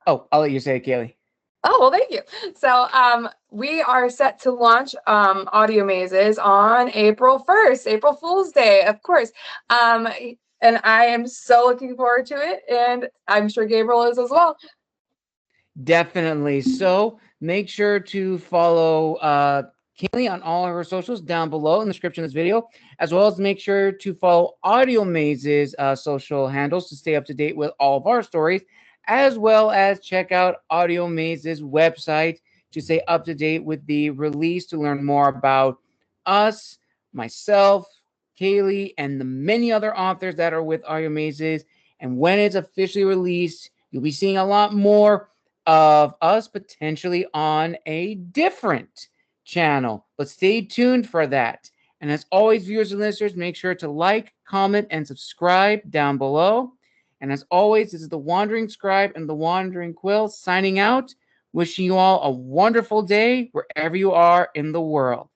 oh, I'll let you say it, Caley. Oh, well, thank you. So we are set to launch Audiomazes on April 1st, April Fool's Day, of course. And I am so looking forward to it, and I'm sure Gabriel is as well. Definitely. So make sure to follow Caley on all of her socials down below in the description of this video, as well as make sure to follow Audiomazes' social handles to stay up to date with all of our stories, as well as check out Audiomazes' website to stay up to date with the release, to learn more about us, myself, Caley, and the many other authors that are with Audiomazes. And when it's officially released, you'll be seeing a lot more of us potentially on a different channel. But stay tuned for that. And as always, viewers and listeners, make sure to like, comment, and subscribe down below. And as always, this is the Wandering Scribe and the Wandering Quill signing out, wishing you all a wonderful day wherever you are in the world.